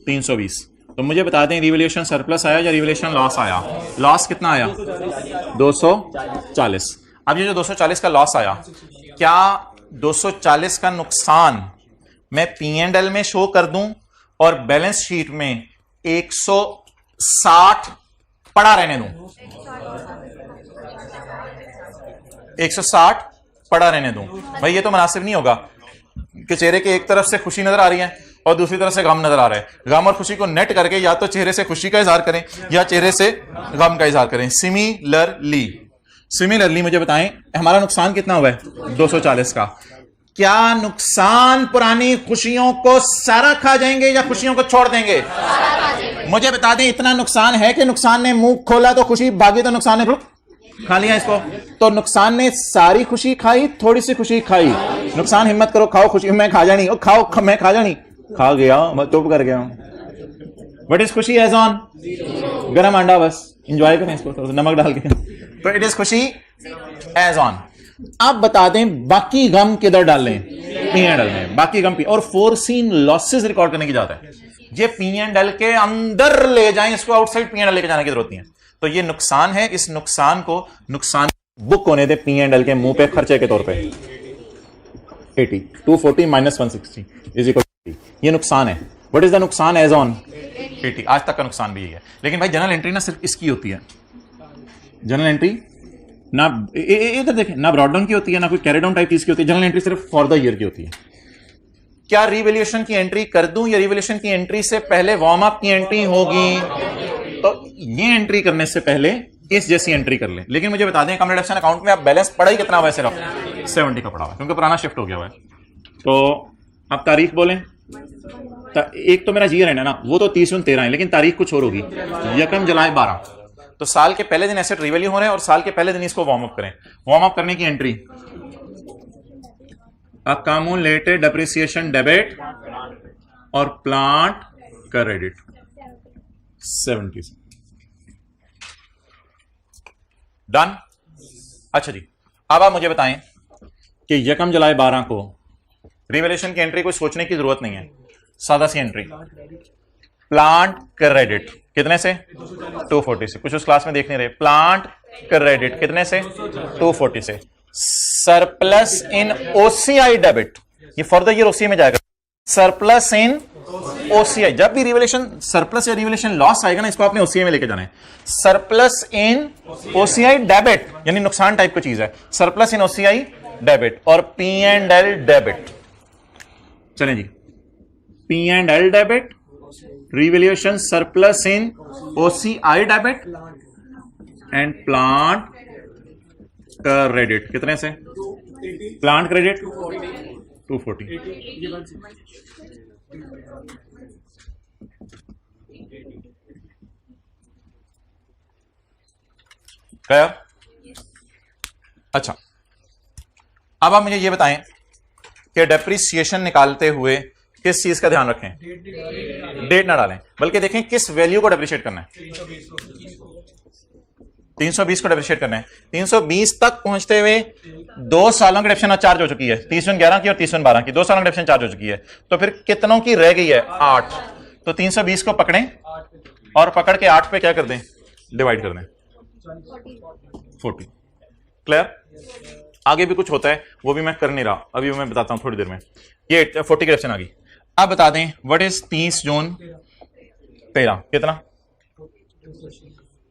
320। तो मुझे बता दें रिवैल्यूएशन सरप्लस आया या रिवैल्यूएशन लॉस आया? लॉस कितना आया? 240। अब ये जो 240 का लॉस आया, क्या 240 का नुकसान मैं P&L में शो कर दूं और बैलेंस शीट में 160 पड़ा रहने दूं? 160 पड़ा रहने दूं। भाई ये तो मुनासिब नहीं होगा कि चेहरे के एक तरफ से खुशी नजर आ रही है और दूसरी तरफ से गम नजर आ रहा है। गम और खुशी को नेट करके या तो चेहरे से खुशी का इजहार करें या चेहरे से गम का इजहार करें। सिमिलरली मुझे बताएं हमारा नुकसान कितना हुआ है? 240 का। क्या नुकसान पुरानी खुशियों को सारा खा जाएंगे या खुशियों को छोड़ देंगे? मुझे बता दें इतना नुकसान है कि नुकसान ने मुंह खोला तो खुशी भागी, तो नुकसान ने खा लिया इसको। तो नुकसान ने सारी खुशी खाई, थोड़ी सी खुशी खाई। नुकसान हिम्मत करो, खाओ खुशी, मैं खा जानी, खाओ मैं खा जानी, खा गया, मैं चुप कर गया। व्हाट इज खुशी? एज ऑन गरम अंडा, बस एंजॉय करें इसको तो नमक डाल के। तो इट इज खुशी एज ऑन। आप बता दें बाकी गम किधर डाल लें? P&L में बाकी गम और फोरसीन लॉसेस रिकॉर्ड करने की जाता है। ये P&L के अंदर ले जाएं, इसको आउटसाइड P&L लेके जाने की जरूरत नहीं है। तो ये नुकसान है, इस नुकसान को नुकसान बुक होने दे P&L के मुंह पे खर्चे के तौर पे। 80 240 माइनस 160 इज इक्वल टू 80। ये नुकसान है। व्हाट इज द नुकसान एज ऑन? 80। आज तक का नुकसान भी यही है। लेकिन भाई जनरल एंट्री ना सिर्फ इसकी होती है। जनरल एंट्री ना इधर देखें, ना ब्रॉड डाउन की होती है, ना कोई कैरी डाउन टाइप चीज की होती है। जनरल एंट्री सिर्फ फॉर द ईयर की होती है। क्या रिवैल्यूएशन की एंट्री कर दूं या रिवैल्यूएशन की एंट्री से पहले वार्म अप की एंट्री होगी? तो ये एंट्री करने से पहले इस जैसी एंट्री कर लें। लेकिन मुझे बता दें कम रिडक्शन अकाउंट में आप बैलेंस पड़ा ही कितना हुआ है? सिर्फ 70 का पड़ा हुआ है, क्योंकि पुराना शिफ्ट हो गया हुआ है। तो अब तारीख बोलें। एक तो मेरा जीयर है ना, वो तो 30/13 है, लेकिन तारीख कुछ और होगी। 1 जुलाई 12। तो साल के पहले दिन एसेट रिवैल्यू हो रहे हैं और साल के पहले दिन इसको वार्म अप करें। वार्म अप करने की एंट्री अकामुलेटेड डेप्रिसिएशन डेबिट और प्लांट क्रेडिट 70 से डन। अच्छा जी, अब आप मुझे बताएं कि 1 जुलाई 12 को रिवैल्यूएशन की एंट्री कोई सोचने की जरूरत नहीं है, सादा सी एंट्री। प्लांट क्रेडिट कितने से? 240 से। कुछ उस क्लास में देख नहीं रहे। प्लांट क्रेडिट कितने से? 240 से। सरप्लस इन ओसीआई डेबिट, ये फॉर द ईयर ओसीआई में जाएगा। सरप्लस इन ओसीआई, जब भी रिवैल्यूएशन सरप्लस या रिवैल्यूएशन लॉस आएगा ना, इसको आपने ओसीआई में लेके जाना है। सरप्लस इन ओसीआई डेबिट यानी नुकसान टाइप की चीज है। सरप्लस इन ओसीआई डेबिट और P&L डेबिट। चलें जी, P&L debit, revaluation surplus in OCI debit and plant credit कितने से? Plant credit 240। क्या? अच्छा, अब आप मुझे ये बताएं कि डेप्रिसिएशन निकालते हुए किस चीज का ध्यान रखें? डेट ना डालें, बल्कि देखें किस वैल्यू को डेप्रिशिएट करना है। 320 को डेप्रिशिएट करना है। 320 तक पहुंचते हुए 2 सालों की डेप्रिसिएशन चार्ज हो चुकी है, 30/11 की और 30/12 की। 2 सालों की डेप्रिसिएशन चार्ज हो चुकी है। तो फिर कितनों की रह गई है? 8। तो 320 को पकड़ें और पकड़ के 8 पे क्या कर दें? डिवाइड कर दें 40। क्लियर? आगे भी कुछ होता है, वो भी मैं कर नहीं रहा, अभी मैं बताता हूं थोड़ी देर में। ये 40 की डेप्रिसिएशन आ गई। अब बता दें व्हाट इज 30 जून 13 कितना?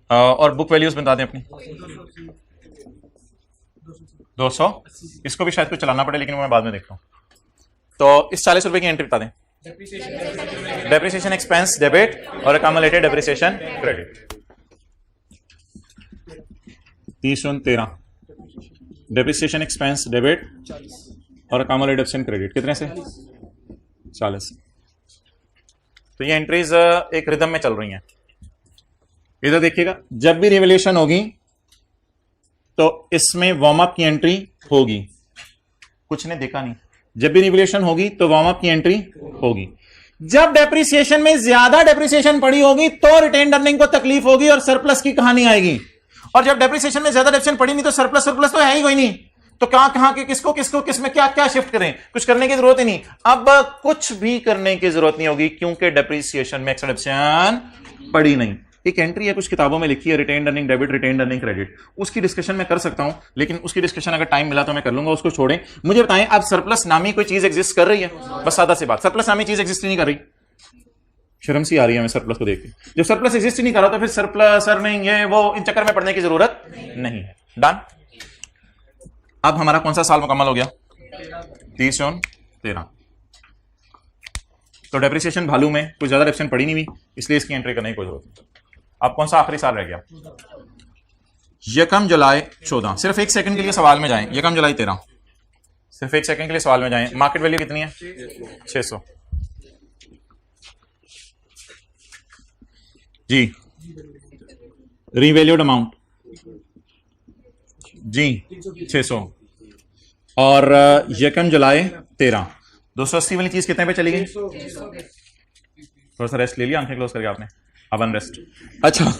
और बुक वैल्यूज बता दें अपनी। 200। इसको भी शायद कुछ चलाना पड़े, लेकिन वो मैं बाद में देखता हूं। तो इस 40 रुपए की एंट्री बता दें। डेप्रिसिएशन एक्सपेंस डेबिट और accumulated depreciation credit. 30/13 depreciation expense debit और अकामुलेटेड डेप्रिसिएशन क्रेडिट कितने से? 40। तो ये एंट्रीज एक रिदम में चल रही हैं। इधर देखिएगा, जब भी रिवैल्यूएशन होगी तो इसमें वार्म अप की एंट्री होगी। कुछ ने देखा नहीं, जब भी रिवैल्यूएशन होगी तो वार्म अप की एंट्री होगी। जब डेप्रिसिएशन में ज्यादा डेप्रिसिएशन पड़ी होगी तो रिटेन्ड अर्निंग को तकलीफ होगी और सरप्लस की कहानी आएगी। और जब डेप्रिसिएशन में ज्यादा डेप्रिसिएशन पड़ी नहीं तो सरप्लस तो है ही कोई नहीं। तो कहां के किसको किसमें क्या शिफ्ट करें? कुछ करने की जरूरत ही नहीं। अब कुछ भी करने की जरूरत नहीं होगी, क्योंकि डेप्रिसिएशन में एक्स्ट्रा डेप्रिसिएशन पड़ी नहीं। एक एंट्री है कुछ किताबों में लिखी है, retained earning debit, retained earning credit. उसकी डिस्कशन मैं कर सकता हूं, लेकिन उसकी डिस्कशन अगर टाइम मिला तो मैं कर लूंगा, उसको छोड़ें। मुझे बताएं, अब सरप्लस नामी कोई चीज एग्जिस्ट कर रही है? बस सादा सी बात, सरप्लस नामी चीज एग्जिस्ट नहीं कर रही। शर्म सी आ रही है हमें सरप्लस को देख के। जब सरप्लस एग्जिस्ट ही नहीं कर रहा तो फिर सरप्लस अर्निंग ये वो इन चक्कर में पड़ने की जरूरत नहीं है। डन? अब हमारा कौन सा साल मुकम्मल हो गया? 30/13। तो डेप्रिसिएशन वैल्यू में कुछ ज्यादा डेप्रिसिएशन पड़ी नहीं हुई, इसलिए इसकी एंट्री करने की कोई जरूरत नहीं। अब कौन सा आखिरी साल रह गया? 1 जुलाई 14। सिर्फ एक सेकंड के लिए सवाल में जाएं। 1 जुलाई 13, सिर्फ एक सेकंड के लिए सवाल में जाएं। मार्केट वैल्यू कितनी है? 600 जी। रीवैल्यूड अमाउंट जी 600। और 1 जुलाई 13, 280 वाली चीज कितने पे चली गई? थोड़ा सा रेस्ट ले लिया, आंखें क्लोज करके आपने, अब अनरेस्ट। अच्छा,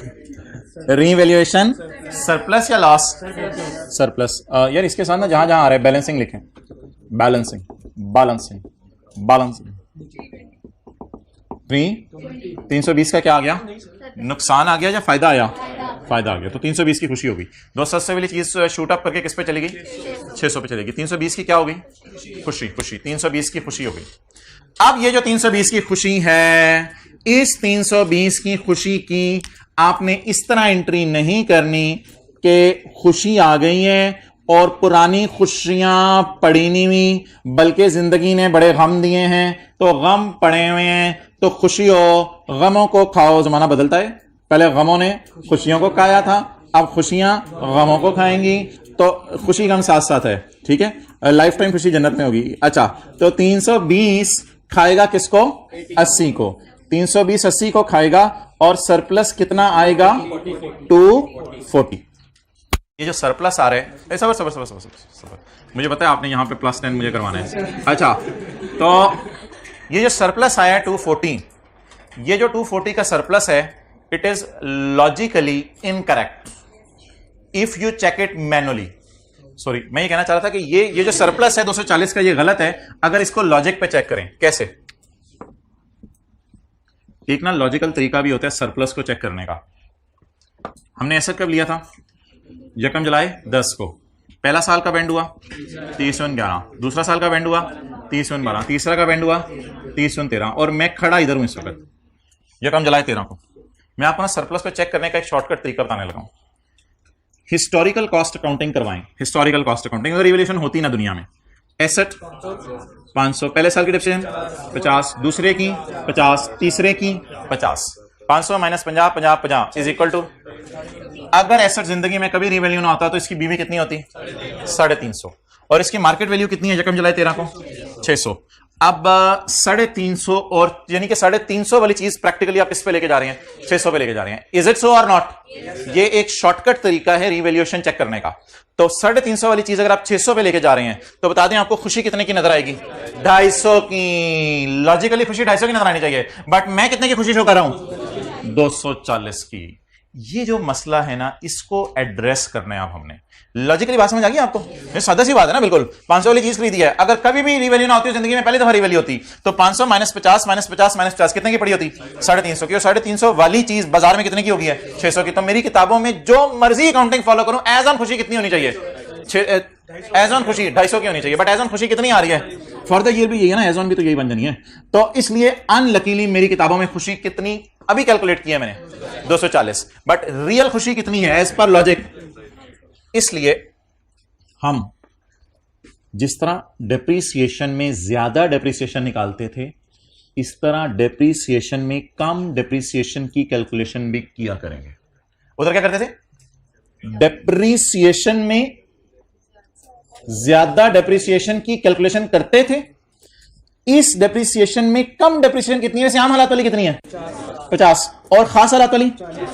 रीवैल्यूएशन सरप्लस या लॉस? सरप्लस। यार इसके साथ ना जहां जहां आ रहा है बैलेंसिंग लिखें। Balancing balancing balancing. 320 का क्या आ गया? नुकसान आ गया या फायदा आया? फायदा आ गया। तो 320 की खुशी होगी। 280 वाली चीज शूट अप करके किस पे चली गई? 600 पे चलेगी। 320 की क्या होगी? खुशी। खुशी 320 की खुशी होगी। अब ये जो 320 की खुशी है, इस 320 की खुशी की आपने इस तरह एंट्री नहीं करनी कि खुशी आ गई है और पुरानी खुशियां पड़ी नहीं हुई, बल्कि जिंदगी ने बड़े गम दिए हैं तो गम पड़े हुए हैं, तो खुशी हो, गमों को खाओ। जमाना बदलता है, पहले गमों ने खुशियों को खाया था, अब खुशियां गमों को खाएंगी। तो खुशी गम साथ साथ है, ठीक है। लाइफ टाइम खुशी जन्नत में होगी। अच्छा, तो 320 खाएगा किसको? 80 को। 320 80 को खाएगा और सरप्लस कितना आएगा? 240। ये जो सरप्लस आ रहे हैं, सबर सबर सबर सबर सबर, मुझे पता है आपने यहां पे +10 मुझे करवाना है। अच्छा, तो ये जो सरप्लस आया है 240, ये जो 240 का सरप्लस है, it is logically incorrect if you check it manually. Sorry, मैं ये कहना चाह रहा था कि ये जो सरप्लस है 240 का, ये गलत है अगर इसको लॉजिक पे चेक करें। कैसे? एक ना लॉजिकल तरीका भी होता है सरप्लस को चेक करने का। हमने ऐसा कब लिया था? 1 जुलाई 10 को। पहला साल का बैंड हुआ 30/11, दूसरा साल का बैंड हुआ 30/12, तीसरा का बैंड हुआ 30/13, और मैं खड़ा इधर हूं इस वक्त 1 जुलाई 13 को। मैं आपको ना सरप्लस पे चेक करने का एक शॉर्टकट तरीका बताने लगा हूं। हिस्टोरिकल कॉस्ट अकाउंटिंग करवाएं। हिस्टोरिकल कॉस्ट अकाउंटिंग अगर रिवैल्यूएशन होती ना दुनिया में, एसेट 500, पहले साल की डेप्रिसिएशन 50, दूसरे की 50, तीसरे की 50, 500 - 50 50 50 इज इक्वल टू, अगर एसेट जिंदगी में कभी रिवैल्यू ना होता तो इसकी बीवी कितनी होती? 350। और इसकी मार्केट वैल्यू कितनी है 1 जुलाई 13 को? 600। अब 350 और यानी कि 350 वाली चीज प्रैक्टिकली आप इस पे लेके जा रहे हैं, 600 पे लेके जा रहे हैं। इज इट सो और नॉट? ये एक शॉर्टकट तरीका है रिवैल्यूएशन चेक करने का। तो 350 वाली चीज अगर आप 600 पे लेके जा रहे हैं तो बता दें आपको खुशी कितने की नजर आएगी? 250 की। लॉजिकली खुशी 250 की नजर आनी चाहिए, बट मैं कितने की खुशी शो कर रहा हूं? 240 की। ये जो मसला है ना, इसको एड्रेस करना है। अब हमने लॉजिकली बात समझ आ गई आपको? ये सादा सी बात है ना, बिल्कुल। 500 वाली चीज खरीदी है, अगर कभी भी रिवैल्यू ना होती है जिंदगी में, पहली दफा रिवैल्यू होती तो 500 - 50 - 50 - 50 कितने की पड़ी होती? 350 की। और 350 वाली चीज बाजार में कितने की होगी? 600 की। तो मेरी किताबों में जो मर्जी अकाउंटिंग फॉलो करूं, एज ऑन खुशी कितनी होनी चाहिए? एज ऑन खुशी 250 की होनी चाहिए। बट एज ऑन खुशी कितनी आ रही है? फॉर द ईयर भी यही है ना, एज ऑन भी तो यही बन जानी है। तो इसलिए अनलकीली मेरी किताबों में खुशी कितनी अभी कैलकुलेट किया मैंने? 240। बट रियल खुशी कितनी है एज पर लॉजिक? इसलिए हम जिस तरह डेप्रीसिएशन में ज्यादा डेप्रीसिएशन निकालते थे, इस तरह डेप्रीसिएशन में कम डेप्रीसिएशन की कैलकुलेशन भी किया करेंगे। उधर क्या करते थे? डेप्रीसिएशन में ज्यादा डेप्रीसिएशन की कैलकुलेशन करते थे, इस डेप्रीसिएशन में कम डेप्रीसिएशन कितनी है? वैसे आम हालात वाली कितनी है? 50, और खास हालात वाली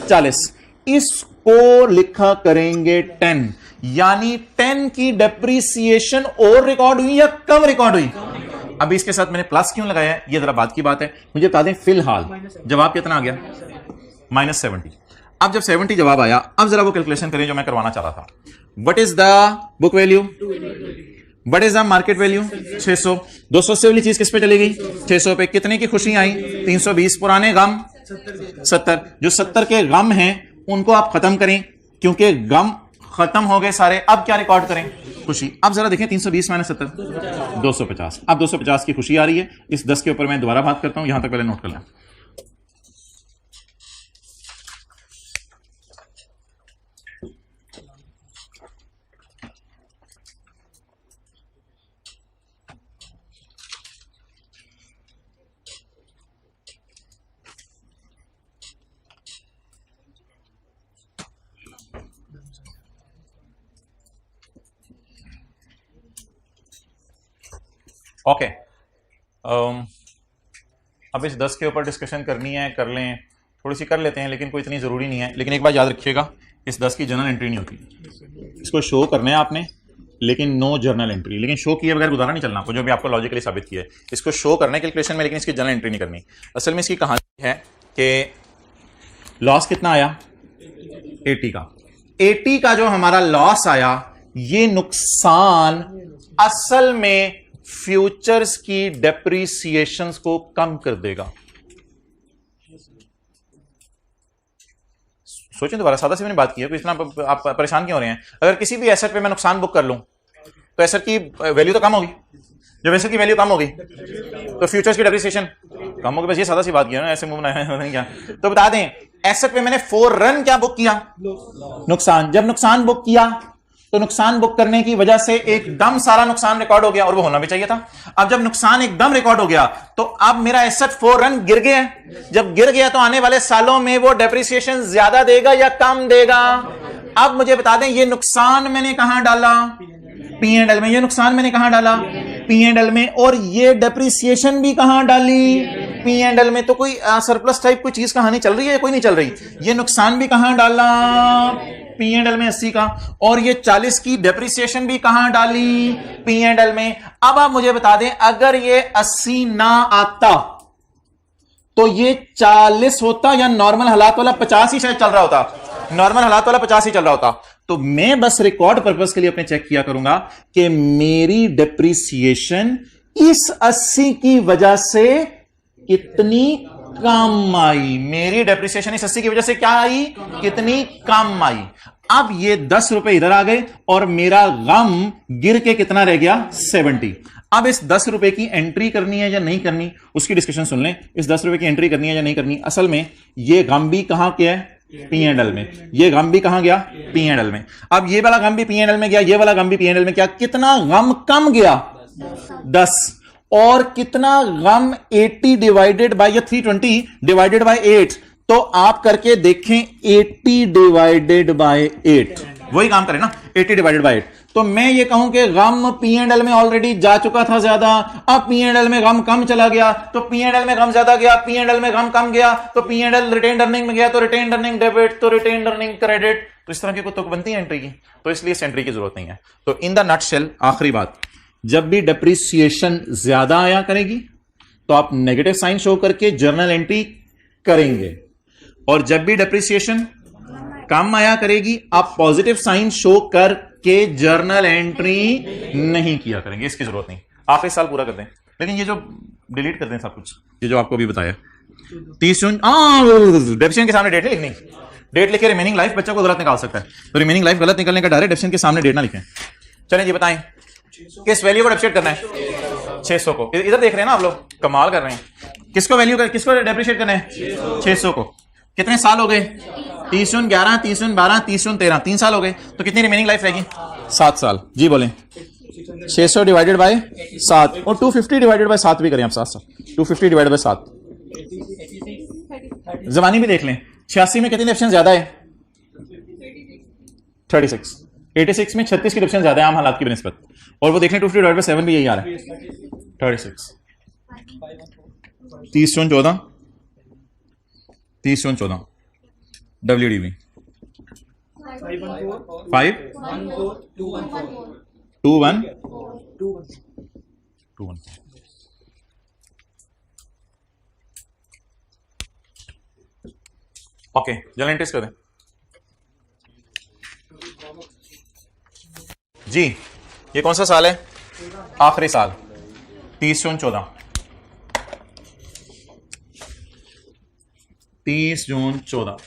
40। इसको लिखा करेंगे 10, यानी 10 की डेप्रीसिएशन और रिकॉर्ड हुई या कम रिकॉर्ड हुई? अभी इसके साथ मैंने प्लस क्यों लगाया है, ये जरा बात की बात है। मुझे बता दें फिलहाल जवाब कितना आ गया? -70। अब जब 70 जवाब आया, अब जरा वो कैलकुलेशन करें जो मैं करवाना चाह रहा था। What is the book value? What is the market value? 600। 280 वाली चीज किस पे चली गई? 600 पे। कितने की खुशी आई? 320। पुराने गम 70। जो 70 के गम हैं उनको आप खत्म करें, क्योंकि गम खत्म हो गए सारे। अब क्या रिकॉर्ड करें? खुशी। अब जरा देखें 320 - 70 250। अब 250 की खुशी आ रही है। इस 10 के ऊपर मैं दोबारा बात करता हूं, यहां तक पहले नोट कर लें। ओके, अब इस 10 के ऊपर डिस्कशन करनी है, कर लें, थोड़ी सी कर लेते हैं, लेकिन कोई इतनी ज़रूरी नहीं है। लेकिन एक बात याद रखिएगा, इस 10 की जर्नल एंट्री नहीं होती। इसको शो करना है आपने, लेकिन नो जर्नल एंट्री। लेकिन शो किए बगैर गुजारा नहीं चलना आपको, जो भी आपको लॉजिकली साबित किया है। इसको शो करने कैलकुलेशन में, लेकिन इसकी जर्नल एंट्री नहीं करनी। असल में इसकी कहानी है कि लॉस कितना आया, 80 का। 80 का जो हमारा लॉस आया, ये नुकसान असल में फ्यूचर्स की डेप्रिसिएशंस को कम कर देगा। सोचें दोबारा, सादा से मैंने बात की है, इतना आप परेशान क्यों हो रहे हैं? अगर किसी भी एसेट पे मैं नुकसान बुक कर लूं तो एसेट की वैल्यू तो कम होगी। जब एसेट की वैल्यू कम होगी तो फ्यूचर्स की डेप्रिसिएशन कम होगी। बस ये सादा सी बात की है ना, ऐसे मुंह बनाया क्या। तो बता दें, एसेट पे मैंने 4 रन क्या बुक किया, नुकसान। जब नुकसान बुक किया तो नुकसान बुक करने की वजह से एकदम सारा नुकसान रिकॉर्ड हो गया, और वो होना भी चाहिए था। अब जब नुकसान एकदम रिकॉर्ड हो गया तो अब मेरा एसेट 4 रन गिर गया। जब गिर गया तो आने वाले सालों में वो डेप्रिसिएशन ज्यादा देगा या कम देगा? अब मुझे बता दें, ये नुकसान मैंने कहां डाला, P&L में। ये नुकसान मैंने कहां डाला, P&L में। और ये डेप्रिसिएशन भी कहां डाली, P&L में। तो कोई सरप्लस टाइप कोई चीज कहानी चल रही है? कोई नहीं चल रही। ये नुकसान भी कहां डाला, P&L में 80 का। और ये 40 की डेप्रिसिएशन भी कहां डाली, P&L में। अब आप मुझे बता दें, अगर ये 80 ना आता तो ये 40 होता, या नॉर्मल हालात वाला 50 ही शायद चल रहा होता। नॉर्मल हालात वाला 50 ही चल रहा होता। तो मैं बस रिकॉर्ड पर्पस के लिए अपने चेक किया करूंगा कि मेरी डेप्रिसिएशन इस 80 की वजह से कितनी कम आई। मेरी डेप्रिसिएशन इस 80 की वजह से क्या आई, कितनी कम आई। अब ये 10 रुपए इधर आ गए और मेरा गम गिर के कितना रह गया, 70। अब इस 10 रुपए की एंट्री करनी है या नहीं करनी, उसकी डिस्कशन सुन लें। इस 10 रुपए की एंट्री करनी है या नहीं करनी। असल में ये गम भी कहां गया है, P&L में। ये गम भी कहां गया, P&L में। अब ये वाला गम भी P&L में गया, ये वाला गम भी P&L में गया। कितना गम कम गया, 10। और कितना गम 80 डिवाइडेड बाय, या 320 डिवाइडेड बाय 8। तो आप करके देखें, 80 डिवाइडेड बाय 8, वही काम करें ना, 80 डिवाइडेड बाय 8। तो मैं ये कहूं कि गम P&L में ऑलरेडी जा चुका था ज्यादा, अब P&L में गम कम चला गया, तो P&L में गम ज्यादा गया, P&L में गम कम गया, तो P&L रिटेन अर्निंग में गया, तो रिटेन अर्निंग डेबिट, तो रिटेन अर्निंग क्रेडिट। तो इस तरह की कुछ बनती है एंट्री की, तो इसलिए इस एंट्री की जरूरत नहीं है। तो इन द नटशेल आखिरी बात, जब भी डेप्रिसिएशन ज्यादा आया करेगी तो आप नेगेटिव साइन शो करके जर्नल एंट्री करेंगे, और जब भी डेप्रिसिएशन कम आया करेगी आप पॉजिटिव साइन शो करके जर्नल एंट्री नहीं किया करेंगे। इसकी जरूरत नहीं, आप इस साल पूरा कर दें। लेकिन ये जो डिलीट कर दें सब कुछ, ये जो आपको भी बताया 30 जून, डेप्रिसिएशन के सामने डेट नहीं लिखनी। डेट लिखे रिमेनिंग लाइफ बच्चा को गलत निकाल सकता है, तो रिमेनिंग लाइफ गलत निकलने का डायरेक्ट डेप्रिसिएशन के सामने डेट ना लिखें। चलें जी बताएं, किस वैल्यू को डेप्रिशिएट करना है, 600 को। इधर देख रहे हैं ना आप लोग, कमाल कर रहे हैं। किसको वैल्यू किसको डेप्रिशिएट करना है, 600 को। कितने साल हो गए, 30 जून 11, 30 जून 12, 30 जून 13, 3 साल हो गए। तो कितनी रिमेनिंग लाइफ रहेगी, 7 साल। जी बोलें, 600 डिवाइडेड बाय 7, और 250 डिवाइडेड बाय 7 भी करें आप, 7 साल। 250 डिवाइडेड बाय 7, जमानी भी देख लें। 86 में कितनी डेप्रिसिएशन ज्यादा है, 36। 86 में 36 की डेप्रिसिएशन ज्यादा है आम हालात की बनिस्बत। और वो देख लें 250 डिवाइडेड बाय 7 भी यही आ रहा है, 36। 30 जून 14, 30 जून 14, WDV 5 2 1 2 1। ओके, जल्दी एंट्रीज कर दें जी। ये कौन सा साल है, आखिरी साल, 30 जून 14, 30 जून 14।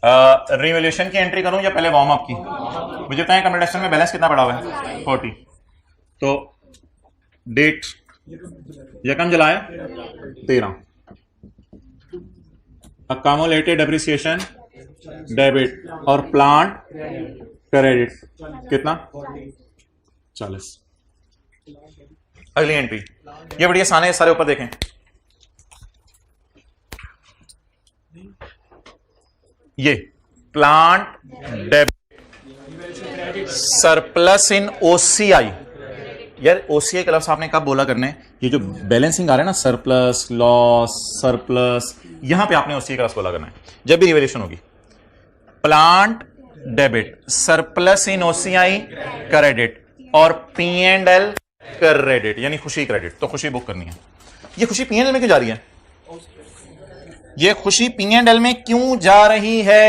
रिवैल्यूएशन की एंट्री करूं या पहले वार्म अप की? मुझे बताएं कंप्यूटेशन में बैलेंस कितना पड़ा हुआ है, 40। तो डेट यकम जुलाई 13, अकामुलेटेड डेप्रिसिएशन डेबिट और प्लांट क्रेडिट कितना, 40। अगली एंट्री ये बढ़िया सारे सारे ऊपर देखें। ये plant debit surplus in OCI, यार ओसीआई का लफ्ज़ आपने कब बोला करना है? ये जो बैलेंसिंग आ रहा है ना, सरप्लस, लॉस, सरप्लस, यहां पे आपने ओसीआई का लफ्ज़ बोला करना है जब भी रिवैल्यूएशन होगी। Plant debit, surplus in OCI credit, और P&L क्रेडिट यानी खुशी क्रेडिट। तो खुशी बुक करनी है। ये खुशी P&L में क्यों जा रही है? ये खुशी P&L में क्यों जा रही है?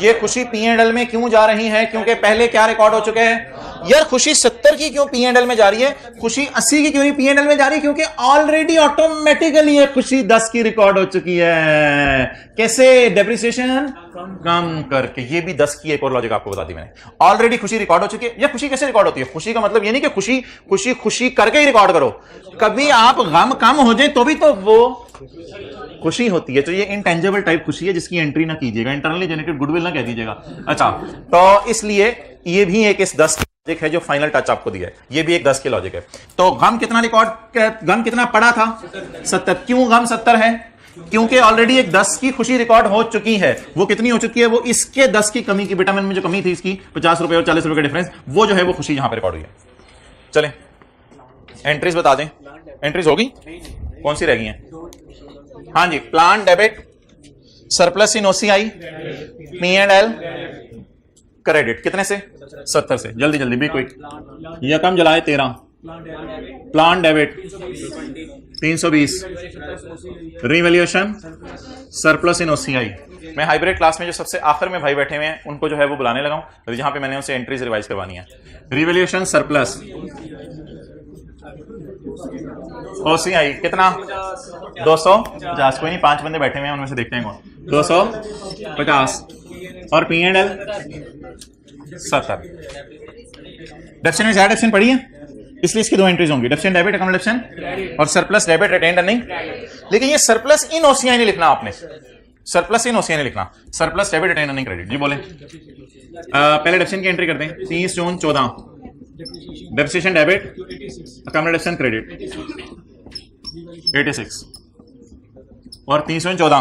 ये खुशी P&L में क्यों जा रही है? क्योंकि पहले क्या रिकॉर्ड हो चुके हैं? यार खुशी 70 की क्यों P&L में जा रही है? खुशी 80 की क्यों नहीं P&L में जा रही? क्योंकि ऑलरेडी ऑटोमेटिकली ये खुशी 10 की रिकॉर्ड हो चुकी है। कैसे? डेप्रिसिएशन कम करके। ये भी 10 की एक और लॉजिक आपको बता दी मैंने। ऑलरेडी खुशी रिकॉर्ड हो चुकी है। या खुशी कैसे रिकॉर्ड होती है? खुशी का मतलब ये नहीं कि खुशी खुशी खुशी करके ही रिकॉर्ड करो। कभी आप गम कम हो जाए तो भी तो वो खुशी होती है। तो ये इंटेंजिबल टाइप खुशी है जिसकी एंट्री ना कीजिएगा, इंटरनली जनरेटेड गुडविल ना कह दीजिएगा। अच्छा, तो इसलिए ये भी एक इस 10 की लॉजिक है जो फाइनल टच आपको दिया है। ये भी एक 10 की लॉजिक है। तो गम कितना रिकॉर्ड, गम कितना पड़ा था? 70। क्यों गम 70 है? क्योंकि ऑलरेडी एक 10 की खुशी रिकॉर्ड हो चुकी है। वो कितनी हो चुकी है? वो इसके 10 की कमी की, विटामिन में जो कमी थी इसकी 50 रुपए और 40 रुपए का डिफरेंस, वो जो है वो खुशी यहां पर रिकॉर्ड हुई है। चलें एंट्रीज बता दें। एंट्रीज होगी? कौन सी रह गई हैं? हाँ जी, plan debit, surplus in OCI, P&L credit. कितने से? 70 से। जल्दी जल्दी भी क्विक। यह कम जलाए 13। Plan debit 320, revaluation surplus in OCI. मैं हाइब्रिड क्लास में जो सबसे आखिर में भाई बैठे हुए हैं उनको जो है वो बुलाने लगा हूं, जहां पे मैंने उनसे एंट्रीज रिवाइज करवानी है। रिवैल्यूएशन सरप्लस ओसीआई कितना? 250। कोई नहीं, 5 बंदे बैठे हुए हैं, उनमें से देखते हैं कौन। 250 और P&L 70। डेप्शन में ज्यादा डेप्शन पड़ी है, इसलिए इसकी 2 एंट्रीज होंगी, डेप्शन डेबिट अकाउंट डेप्शन और सरप्लस डेबिट रिटेन्ड अर्निंग। लेकिन ये सरप्लस इन ओसीआई नहीं लिखना आपने, सरप्लस इन ओसीआई नहीं लिखना, surplus debit retained earning credit. जी बोले। पहले डेप्शन की एंट्री करते हैं। 30 June 14, depreciation debit account depreciation credit 86 और 314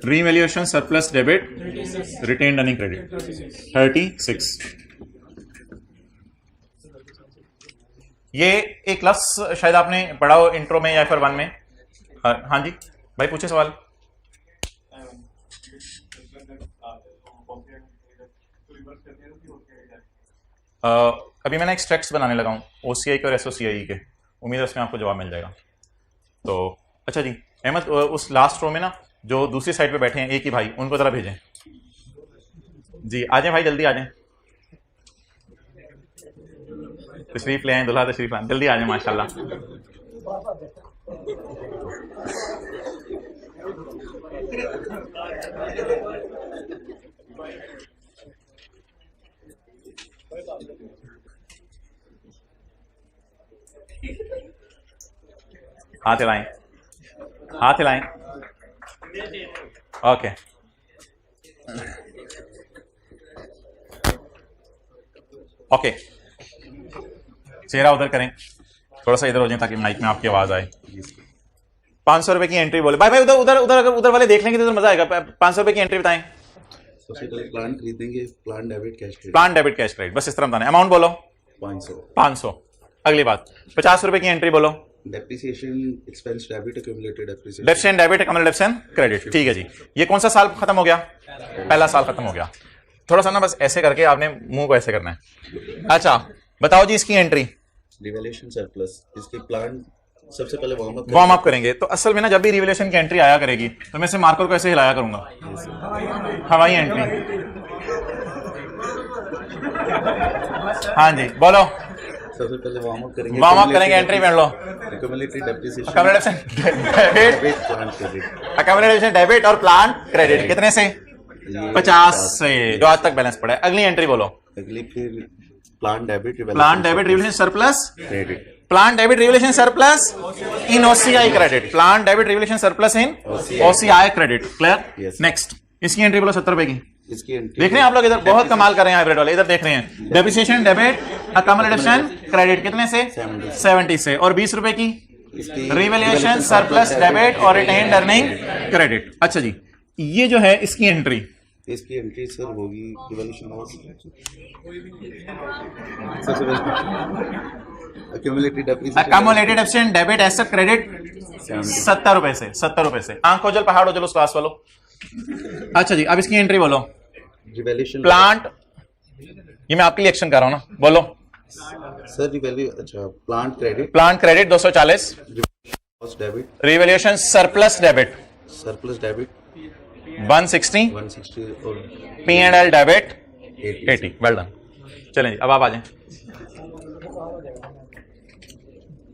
revaluation surplus debit retained earning credit 36। ये एक लफ्ज शायद आपने पढ़ा हो इंट्रो में या फिर 1 में। हाँ जी भाई पूछे सवाल। अभी मैंने एक्सट्रैक्ट्स बनाने लगा हूँ ओसीआई के और एसओसीआई के, उम्मीद है उसमें आपको जवाब मिल जाएगा। तो अच्छा जी अहमद, उस लास्ट रो में ना जो दूसरी साइड पे बैठे हैं एक ही भाई, उनको जरा भेजें जी। आ जाए भाई, जल्दी आ जाए। तशरीफ ले आए, दुल्हा तशरीफ लाए, जल्दी आ जाए माशाल्लाह। हाथ हिलाएं, हाथ हिलाएं। ओके, ओके, चेहरा उधर करें, थोड़ा सा इधर हो जाए ताकि माइक में आपकी आवाज आए। 500 रुपए की एंट्री बोले भाई। भाई उधर उधर उधर उधर वाले देख लेंगे तो मजा आएगा। 500 रुपए की एंट्री बताएं। सबसे पहले प्लान खरीदेंगे, plan debit cash credit. Plan debit cash credit, बस इस तरह बताना। अमाउंट बोलो 500। अगली बात 50 रुपए की एंट्री बोलो। Depreciation expense debit accumulated depreciation. डेप्शन debit account depreciation credit. ठीक है जी। ये कौन सा साल खत्म हो गया? पहला साल खत्म हो गया। थोड़ा सा ना बस ऐसे करके आपने मुंह को ऐसे करना है। अच्छा बताओ जी इसकी एंट्री। रिवैल्यूएशन सरप्लस, इसकी प्लान सबसे पहले वार्म अप करेंगे। तो असल में ना जब भी रिवैल्यूएशन की एंट्री आया करेगी तो मैं इसे मार्कर को ऐसे हिलाया करूंगा। हवाई एंट्री। हाँ जी बोलो। सबसे पहले वार्म अप करेंगे, वार्म अप करेंगे, एंट्री पढ़ लो। एक्यूमुलेटेड डेप्रिसिएशन अकाउंट डेबिट और प्लान क्रेडिट कितने से? 50 से, जो आज तक बैलेंस पड़ा है। अगली एंट्री बोलो। अगली फिर plan debit revaluation surplus credit. Plan debit revaluation surplus in OCI credit. Plan debit revaluation surplus in OCI credit. Clear? Next इसकी एंट्री बोलो 70 रुपए की। इसकी एंट्री देख रहे हैं आप लोग, इधर बहुत कमाल कर रहे हैं हाइब्रिड वाले, इधर देख रहे हैं। डेप्रिसिएशन डेबिट अकाउंट क्रेडिट कितने से? 70 से। और 20 रुपए की रिवैल्यूएशन सरप्लस डेबिट और रिटेन्ड अर्निंग क्रेडिट। अच्छा जी ये जो है इसकी एंट्री इसकी एंट्री सर होगी revolution loss accumulated accumulated absent debit asset credit 70 रुपए से 70 रुपए से। आंख हो जल पहाड़ हो जल उस क्लास वालों। अच्छा जी, अब इसकी एंट्री बोलो। रिवॉल्यूशन प्लांट, ये मैं आपके लिए एक्शन कर रहा हूं ना, बोलो। सर रिवैल्यू अच्छा plant credit 240, debit revaluation surplus debit surplus debit 160, 160 और P&L डेबिट 80 80। Well done. चलें जी, अब आप आ जाएं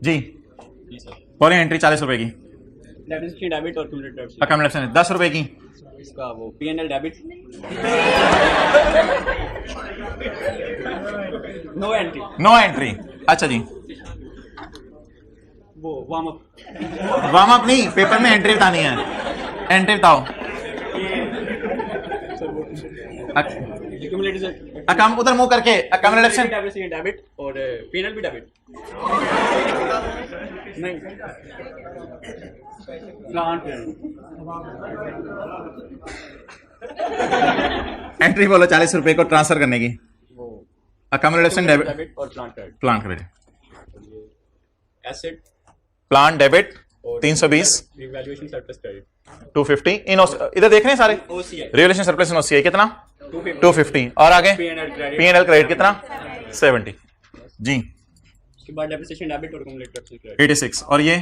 जी। बोले एंट्री 40 रुपए की, डेबिट और क्यूमुलेटिव अकामुलेशन 10 रुपए की, इसका वो P&L debit no entry no entry. अच्छा जी, वो वार्म अप वार्म अप नहीं, पेपर में एंट्री बतानी है। एंट्री बताओ। क्यूमुलेटिव अकाम उधर मुंह करके अकामुलेशन डेबिट और P&L भी डेबिट नहीं प्लांट एंट्री बोलो 40 रुपए को ट्रांसफर करने की। वो अकामुलेशन डेबिट डेबिट और plant credit plant credit asset plant debit 320, revaluation surplus credit 250 इन इधर देख रहे हैं सारे। OCI revaluation surplus in OCI कितना 250 250 और आगे P&L क्रेडिट P&L क्रेडिट कितना 70 जी उसके बाद डेप्रिसिएशन डेबिट और क्यूमुलेटिव क्रेडिट 86 और ये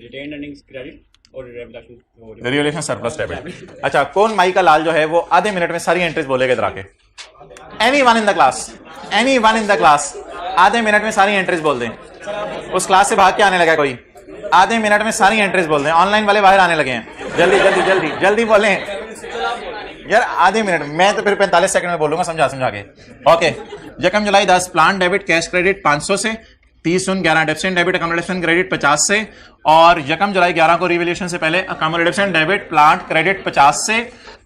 रिटेन अर्निंग्स क्रेडिट और रिवैल्यूएशन रिवैल्यूएशन सरप्लस डेबिट। अच्छा, कौन माई का लाल जो है वो आधे मिनट में सारी एंट्रीज बोलेगा इधर आके। Any one in the class आधे मिनट में सारी एंट्रीज बोल दें। उस क्लास से भाग के आने लगा कोई, आधे मिनट में सारी एंट्रीज बोल दें। ऑनलाइन वाले बाहर आने लगे हैं, जल्दी जल्दी जल्दी जल्दी बोलें यार, आधे मिनट। मैं तो फिर 45 सेकंड में बोलूंगा समझा के। ओके, यकम जुलाई 10 प्लांट डेबिट कैश क्रेडिट 500 से, 30 जून 11 डेप्सेंट डेबिट अकामुलेशन क्रेडिट 50 से, और यकम जुलाई 11 को रिवैल्यूएशन से पहले अकामुलेशन डेबिट प्लांट क्रेडिट 50 से,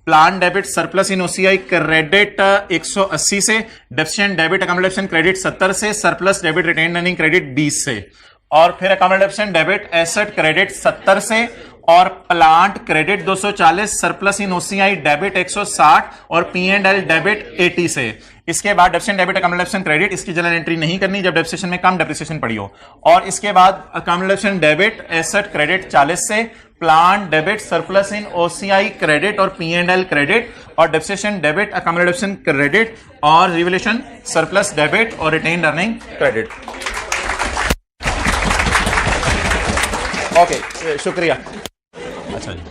plant debit surplus in OCI credit 180 से, डेप्सेंट डेबिट अकामुलेशन क्रेडिट 70 से, surplus debit retain earning credit 20 से, और फिर अकामुलेशन डेबिट एसेट क्रेडिट 70 से, और plant credit 240, surplus in OCI debit 160 और P&L डेबिट 80 से। इसके बाद डेप्रिसिएशन डेबिट अकामुलेशन क्रेडिट, इसकी जनरल एंट्री नहीं करनी जब डेप्रिसिएशन में कम डेप्रिसिएशन पड़ी हो। और इसके बाद अकामुलेशन डेबिट एसेट क्रेडिट 40 से, plant debit surplus in OCI credit और P&L क्रेडिट, और डेप्रिसिएशन डेबिट अकामुलेशन क्रेडिट और रिवैल्यूएशन सरप्लस डेबिट और रिटेन अर्निंग क्रेडिट। ओके, शुक्रिया। अच्छा जी,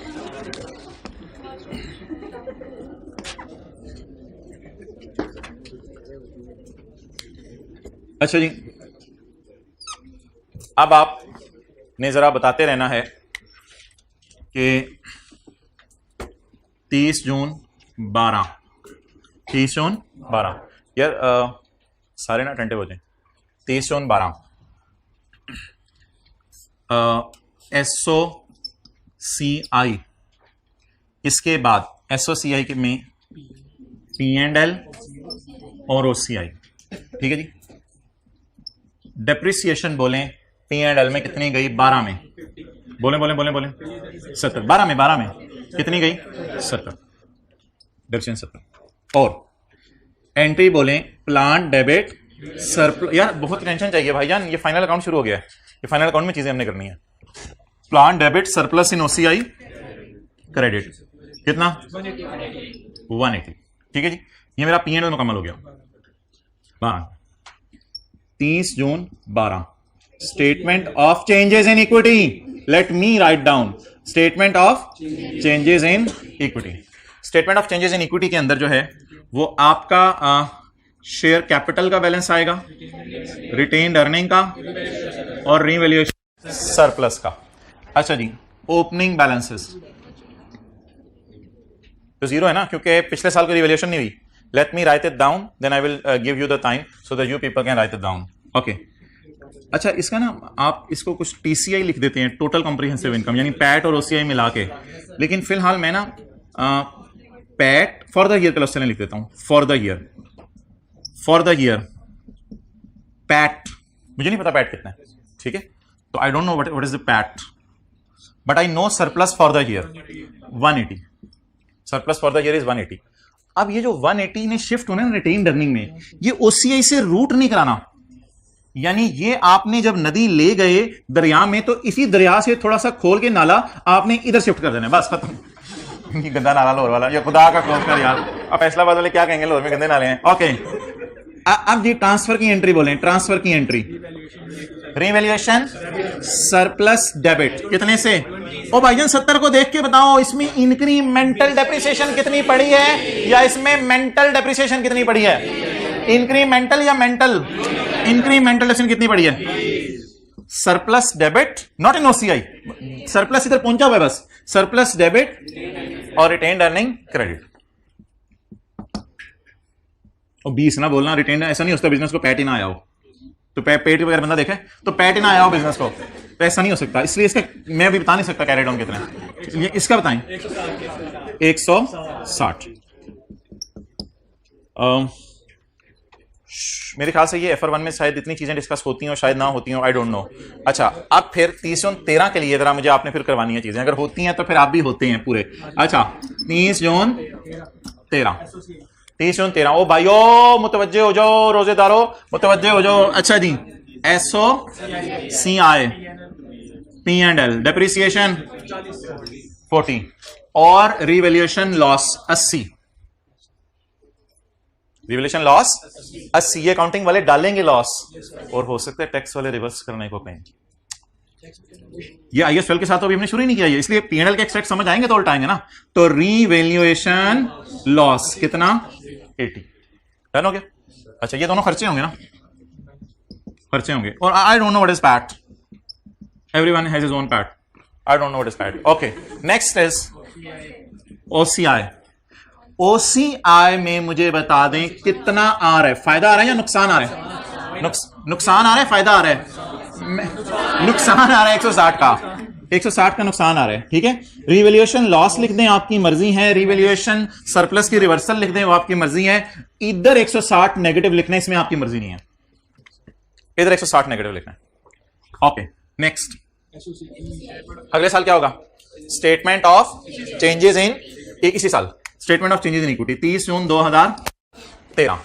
अच्छा जी, अब आपने जरा बताते रहना है कि 30 जून 12 यार सारे ना अटेंटिव हो जाए। 30 जून 12 SOCI, इसके बाद SOCI के में P&L और OCI, ठीक है जी। डेप्रिसिएशन बोलें P&L में कितनी गई 12 में, बोलें 70, 12 में कितनी गई 70, डेप्रिसिएशन 70। और एंट्री बोलें प्लांट डेबिट सरप्लस। यार बहुत टेंशन चाहिए भाईजान, ये फाइनल अकाउंट शुरू हो गया है, ये फाइनल अकाउंट में चीजें हमने करनी है। Plant debit surplus in OCI credit कितना 180, ठीक है जी। ये मेरा P&L मुकम्मल हो गया। 30 जून 12 statement of changes in equity. Let me write down statement of changes in equity. Statement of changes in equity के अंदर जो है वो आपका शेयर कैपिटल का बैलेंस आएगा, रिटेन्ड अर्निंग का और रीवैल्यूएशन सरप्लस का। अच्छा जी, ओपनिंग बैलेंसेस तो जीरो है ना, क्योंकि पिछले साल की रिवैल्यूएशन नहीं हुई। Let me write it down, then I will give you the time so that you people can write it down. Okay, अच्छा इसका ना आप इसको कुछ TCI लिख देते हैं, टोटल कॉम्प्रिहेंसिव इनकम, यानी पैट और OCI मिला के। लेकिन फिलहाल मैं ना PAT for the year cluster लिख देता हूं। फॉर द ईयर पैट, मुझे नहीं पता पैट कितना है, ठीक है, तो I don't know what is the PAT, but I know surplus for the year 180। Surplus for the year is 180। अब ये जो 180 ने शिफ्ट होना है रिटेन अर्निंग में, ये ओसीआई से रूट नहीं कराना, यानी ये आपने जब नदी ले गए दरिया में तो इसी दरिया से थोड़ा सा खोल के नाला आपने इधर शिफ्ट कर देना है, बस खत्म। ये गंदा नाला लाहौर वाला, ये खुदा का क्लोज कर यार, अब फैसलाबाद वाले क्या कहेंगे लाहौर में गंदे नाले हैं। ओके अब जी ट्रांसफर की एंट्री बोलें, ट्रांसफर की एंट्री, रिवैल्यूएशन सरप्लस डेबिट कितने से? ओ भाईजान 70 को देख के बताओ इसमें इंक्रीमेंटल डेप्रिसिएशन कितनी पड़ी है या इसमें मेंटल डेप्रिसिएशन कितनी पड़ी है? इंक्रीमेंटल या मेंटल? इंक्रीमेंटल डेप्रिसिएशन कितनी पड़ी है? Surplus debit not in OCI, surplus इधर पहुंचा हुआ है बस, सरप्लस डेबिट और रिटेन्ड अर्निंग क्रेडिट। और 20 ना बोलना, रिटेन्ड ऐसा नहीं होता बिजनेस को पैट ही ना आया हो, तो पेट वगैरह बंदा देखे तो पैट ही ना आया हो बिजनेस को, तो ऐसा नहीं हो सकता। इसलिए इसका मैं अभी बता नहीं सकता कैरेट ऑन कितना, इसका बताएं 160। मेरे ख्याल से ये FR1 में शायद इतनी चीजें डिस्कस होती हैं और शायद ना होती हैं, आई डोंट नो। अच्छा अब फिर 30/13 के लिए जरा मुझे आपने फिर करवानी है चीजें, अगर होती हैं तो फिर आप भी होते हैं पूरे। अच्छा 30/13, 30/13, ओ भाइयों मुतवज्जे हो जाओ, रोजेदारों मुतवज्जे हो जाओ। अच्छा जी SOCI P&L डेप्रिसिएशन 40 और रिवैल्यूएशन लॉस 80, रिवैल्यूएशन लॉस 80, ये अकाउंटिंग वाले डालेंगे लॉस, और हो सकता है टैक्स वाले रिवर्स करने को कहें। ये IAS 12 के साथ तो अभी हमने शुरू ही नहीं किया है, इसलिए P&L के एक्सट्रैक्ट समझ आएंगे तो उल्टाएंगे ना। तो रिवैल्यूएशन लॉस कितना? 80, डन हो गया। अच्छा ये दोनों खर्चे होंगे ना, खर्चे होंगे। और I don't know what is PAT, everyone has his own PAT, I don't know what is PAT. Okay next is OCI। OCI में मुझे बता दें कितना आ रहा है, फायदा आ रहा है या नुकसान आ रहा है? नुकसान आ रहा है, फायदा आ रहा है? नुकसान आ रहा है 160 का, 160 का नुकसान आ रहा है, ठीक है। रिवैल्यूएशन लॉस लिख दें आपकी मर्जी है, रिवैल्यूएशन सरप्लस की रिवर्सल लिख दें वो आपकी मर्जी है, इधर 160 नेगेटिव लिखना इसमें आपकी मर्जी नहीं है, इधर 160 नेगेटिव लिखना है। ओके नेक्स्ट, अगले साल क्या होगा? स्टेटमेंट ऑफ चेंजेस इन, इसी साल statement of changes in equity 30 June 2013।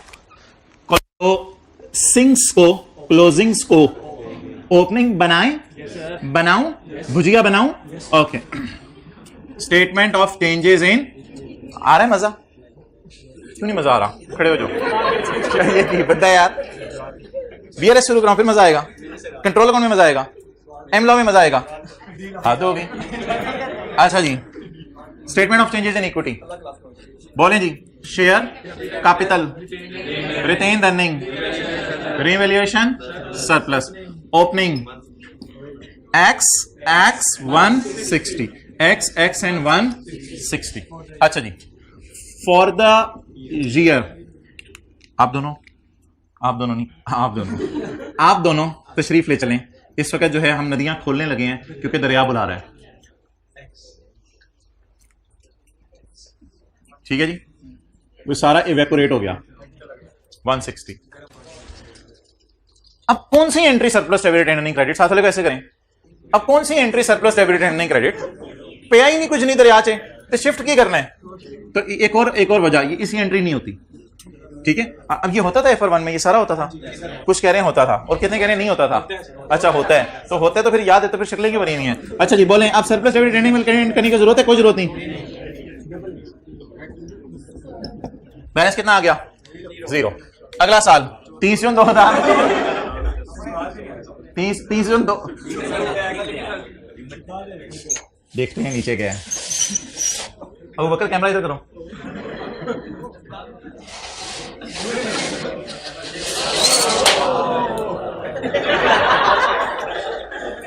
Closings को, क्लोजिंग्स को ओपनिंग बनाएं, बनाऊं, भुजिया बनाऊं। Okay statement of changes in, आ रहा है मजा? क्यों नहीं मजा आ रहा? खड़े हो जाओ, ये की बता यार। VRS शुरू कराऊं फिर मजा आएगा, कंट्रोल अकाउंट में मजा आएगा, एमलॉ में मजा आएगा, हाथ होगी। अच्छा जी statement of changes in equity बोलें जी, share capital, retain earning, revaluation surplus, opening X 160, X and 160। अच्छा जी फॉर द ईयर, आप दोनों नहीं, आप दोनों तशरीफ ले चलें। इस वक्त जो है हम नदियां खोलने लगे हैं क्योंकि दरिया बुला रहा है, ठीक है जी। वो सारा इवेपोरेट हो गया 160। अब कौन सी entry surplus debit and earning credit साथ वाले कैसे करें? अब कौन सी entry surplus debit and earning credit? पे ही नहीं, कुछ नहीं दरिया चे, तो शिफ्ट की करना है। तो एक और वजह, ये इसी एंट्री नहीं होती, ठीक है। अब ये होता था FR1 में, ये सारा होता था, कुछ कह रहे हैं होता था और कितने कह रहे हैं नहीं होता था। अच्छा होता है तो फिर याद है, तो फिर शक्लें क्यों बनी नहीं है? अच्छा जी बोलें, आप surplus debit and earning credit करने की जरूरत है? कोई जरूरत नहीं। बैलेंस कितना आ गया? 0। अगला साल 30 जून 2000, 30 जून 2, देखते हैं नीचे क्या है। अबू बकर कैमरा इधर करो।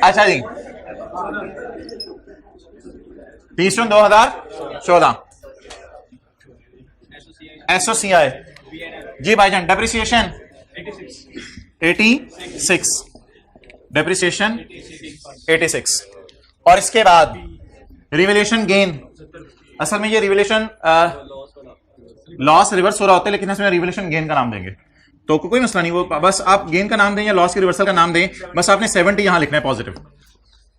अच्छा जी 30 जून 2014 SOCI जी भाईजान, डेप्रिसिएशन 86, डेप्रिसिएशन 86, और इसके बाद रिवैल्यूएशन गेन। असल में ये रिवैल्यूएशन लॉस रिवर्स हो रहा होता है, लेकिन इसमें रिवैल्यूएशन गेन का नाम देंगे तो कोई मसला नहीं, वो बस आप गेन का नाम दें या लॉस की रिवर्सल का नाम दें, बस आपने 70 यहां लिखना है पॉजिटिव,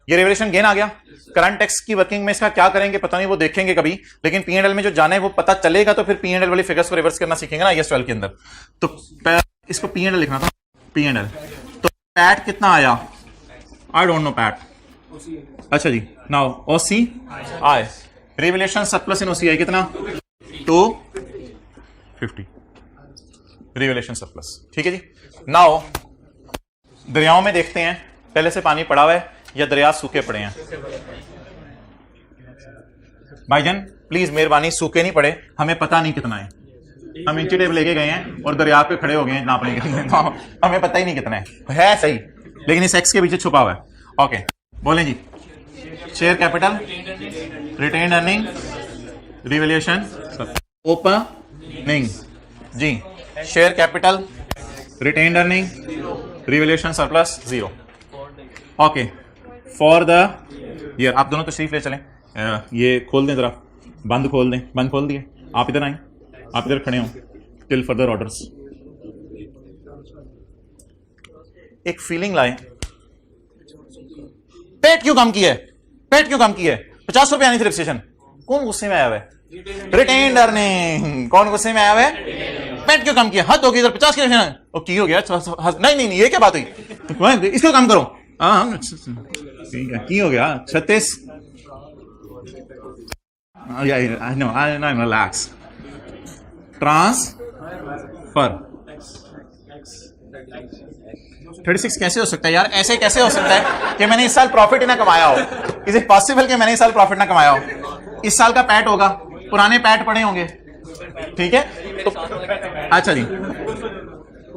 ये रिवैल्यूएशन गेन आ गया। करंट टैक्स की वर्किंग में इसका क्या करेंगे पता नहीं, वो देखेंगे कभी, लेकिन P&L में जो जाना है वो पता चलेगा तो फिर P&L वाली फिगर्स को रिवर्स करना सीखेंगे ना IAS 12 के अंदर। तो इसको P&L लिखना था, P&L। तो पैट कितना आया, आई डोंट नो पैट। अच्छा जी, now OCI revaluation surplus in OCI कितना 250 रिवैल्यूएशन सरप्लस। ठीक है जी। नाउ दरियाओं में देखते हैं पहले से पानी पड़ा हुआ है या दरिया सूखे पड़े हैं। भाईजान प्लीज मेहरबानी, सूखे नहीं पड़े, हमें पता नहीं कितना है। हम इंची टेप लेके गए हैं और दरिया पे खड़े हो गए हैं नापने के लिए, तो हमें पता ही नहीं कितना है सही, लेकिन इस एक्स के पीछे छुपा हुआ है। ओके बोलें जी। Share capital, retained earning, revaluation, opening जी। Share capital, retained earning, revaluation surplus 0। Okay for the year. आप दोनों तशरीफ ले चलें, ये खोल दें जरा, बंद खोल दें, बंद खोल दिए। आप इधर आए, आप इधर खड़े हो टिल फर्दर ऑर्डर्स। एक फीलिंग लाए, पेट क्यों कम की है, पेट क्यों कम की है, 50 रुपए आनी थी रिजिस्ट्रेशन। कौन गुस्से में आया हुआ है, रिटेन्ड अर्निंग। कौन गुस्से में आया हुआ है, पेट क्यों कम किया, हद होगी, इधर 50 की की हो गया। नहीं ये क्या बात हुई, इसको कम करो। हाँ ठीक है, की हो गया 36। रिलैक्स, ट्रांसफर 36 कैसे हो सकता है यार, ऐसे कैसे हो सकता है कि मैंने इस साल प्रॉफिट ही ना कमाया हो। इज इट पॉसिबल कि मैंने इस साल प्रॉफिट ना कमाया हो। इस साल का पैट होगा, पुराने पैट पड़े होंगे, ठीक है। तो अच्छा जी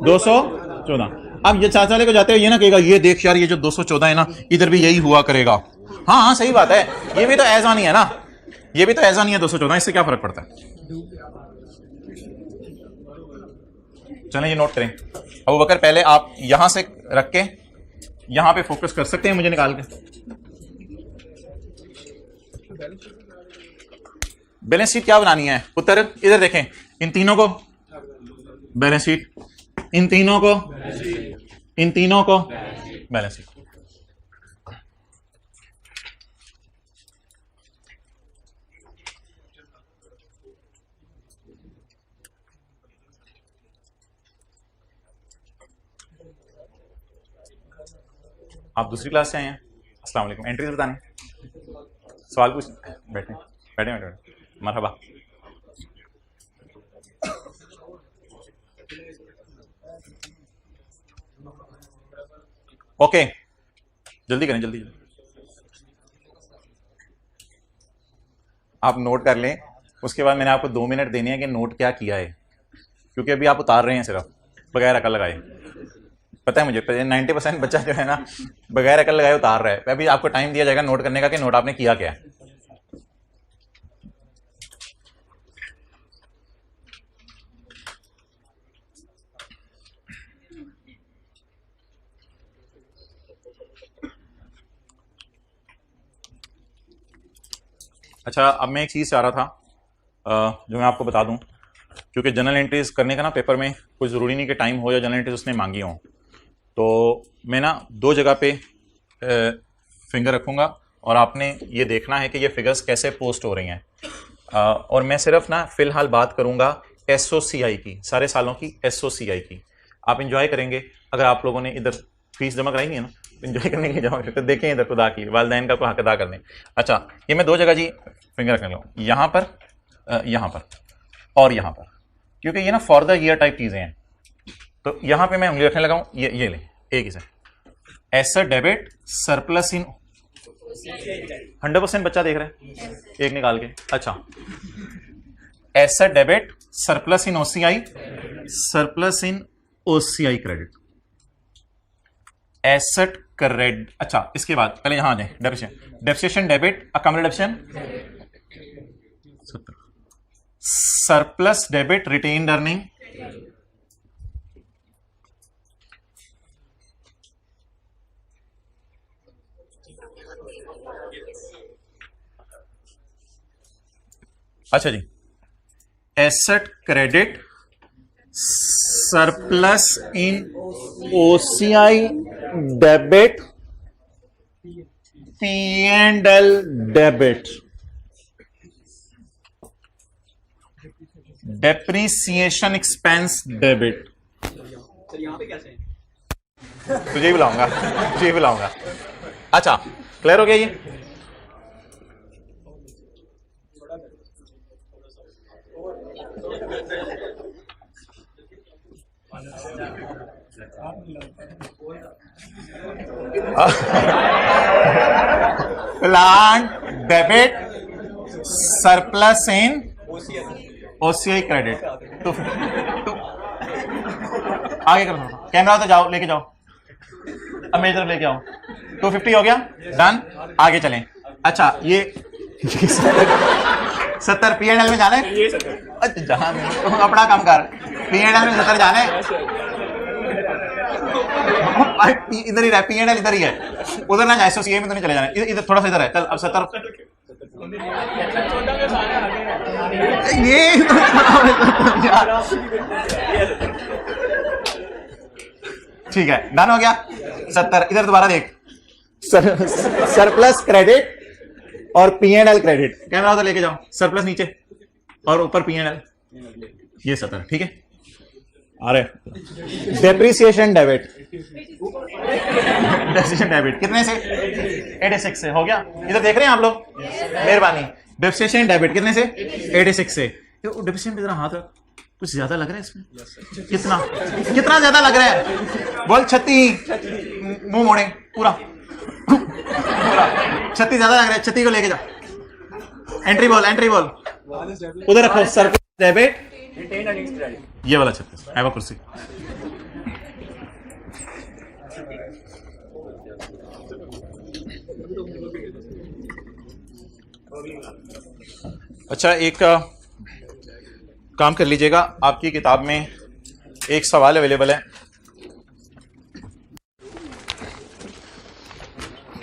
214। अब ये चाचा वाले को जाते हो ये ना कहेगा ये देख यार ये जो 214 है ना इधर भी यही हुआ करेगा। हाँ सही बात है, ये भी तो ऐसा नहीं है ना, ये भी तो ऐसा नहीं है 214, इससे क्या फर्क पड़ता है। चलें ये नोट करें। अबू बकर पहले आप यहां से रख के यहां पे फोकस कर सकते हैं मुझे निकाल के। बैलेंस शीट क्या बनानी है पुत्र, इधर देखें, इन तीनों को बैलेंस शीट, इन तीनों को बैलेंस शीट। आप दूसरी क्लास से आए हैं, अस्सलाम वालेकुम। एंट्रीज बताने, सवाल पूछ, बैठे बैठे बैठे, मरहबा। ओके जल्दी करें, जल्दी आप नोट कर लें। उसके बाद मैंने आपको 2 मिनट देने हैं कि नोट क्या किया है, क्योंकि अभी आप उतार रहे हैं सिर्फ बगैर अकल लगाए। पता है मुझे 90% बच्चा जो है ना बगैर अकल लगाए उतार रहा है। अभी आपको टाइम दिया जाएगा नोट करने का कि नोट आपने किया क्या है। अच्छा अब मैं एक चीज़ चाह रहा था जो मैं आपको बता दूं, क्योंकि जनरल एंट्रीज करने का ना पेपर में कोई ज़रूरी नहीं कि टाइम हो या जनरल एंट्रीज उसने मांगी हो। तो मैं ना 2 जगह पे फिंगर रखूँगा और आपने ये देखना है कि ये फिगर्स कैसे पोस्ट हो रही हैं। और मैं सिर्फ ना फ़िलहाल बात करूँगा SOCI की, सारे सालों की SOCI की। आप इंजॉय करेंगे अगर आप लोगों ने इधर फीस जमा कराई नहीं है ना, इंजॉय करने की जमा करते देखें इधर खुदा की वालिदैन का को हक अदा करने। अच्छा ये मैं 2 जगह जी फिंगर रखने लूँ, यहाँ पर और यहाँ पर, क्योंकि ये ना फॉर द ईयर टाइप चीज़ें हैं। तो यहाँ पे मैं उंगली रखने लगा हूँ, ये ले एक ही से एसेट डेबिट सरप्लस इन 100% बच्चा देख रहे हैं एक निकाल के। अच्छा asset debit surplus in OCI, surplus in OCI credit, asset credit. अच्छा इसके बाद पहले यहां आ जाए, depreciation debit, accumulation surplus debit, retained earning, अच्छा जी asset credit surplus in OCI debit P&L debit, depreciation expense debit. Sir यहाँ पे कैसे है? तुझे ही बुलाऊंगा, तुझे ही बुलाऊंगा। अच्छा क्लियर हो गया ये? Plant debit, surplus in OCI credit. तो आगे करो, कैमरा तो जाओ, लेके जाओ, अब मेरी तरफ लेके आओ। 250 हो गया, डन। आगे चलें। अच्छा ये 70 P&L में जाना है। अच्छा जहां तुम अपना काम कर, P&L में 70 जाना है। इधर ही रह, P&L इधर ही है, उधर ना जाए, एसोसिएट में तो नहीं चले जाना, इधर थोड़ा सा इधर है। चल अब 70 ये ठीक है, डन हो गया। 70 इधर दोबारा देख, सरप्लस क्रेडिट और P&L क्रेडिट। कैमरा उधर लेके जाओ, सरप्लस नीचे और ऊपर P&L, ये 70 ठीक है। अरे डेप्रीसिएशन डेबिट, डेप्रीसिएशन डेबिट कितने से? 86 से। हो गया? इधर देख रहे हैं आप लोग, मेहरबानी। डेप्रीसिएशन डेबिट कितने से? 86 से। डेप्रीसिएशन इधर हाथ रख, कुछ ज्यादा लग रहा है इसमें। कितना कितना ज्यादा लग रहा है? बोल 36, मुंह मोड़े पूरा पूरा 36 ज्यादा लग रहा है। 36 को लेके जा, एंट्री बोल, एंट्री बोल, उधर रखो। सरप्लस डेबिट, ये वाला 36। हैव अ कुर्सी। अच्छा एक काम कर लीजिएगा, आपकी किताब में एक सवाल अवेलेबल है।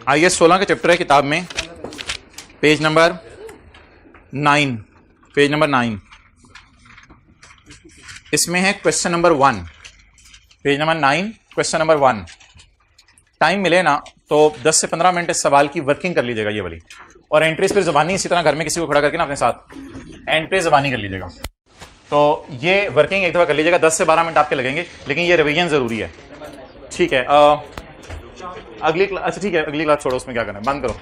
IAS 16 का चैप्टर है किताब में, पेज नंबर 9, पेज नंबर 9। इसमें है question number 1, page number 9, question number 1। Time मिले ना तो 10 से 15 मिनट इस सवाल की वर्किंग कर लीजिएगा ये वाली, और एंट्रीज फिर ज़बानी इसी तरह घर में किसी को खड़ा करके ना अपने साथ एंट्रीज ज़बानी कर लीजिएगा। तो ये वर्किंग एक दफ़ा कर लीजिएगा, 10 से 12 मिनट आपके लगेंगे, लेकिन ये रिवीजन ज़रूरी है। ठीक है, अगली क्लास, अच्छा ठीक है, अगली क्लास छोड़ो, उसमें क्या करना है, बंद करो।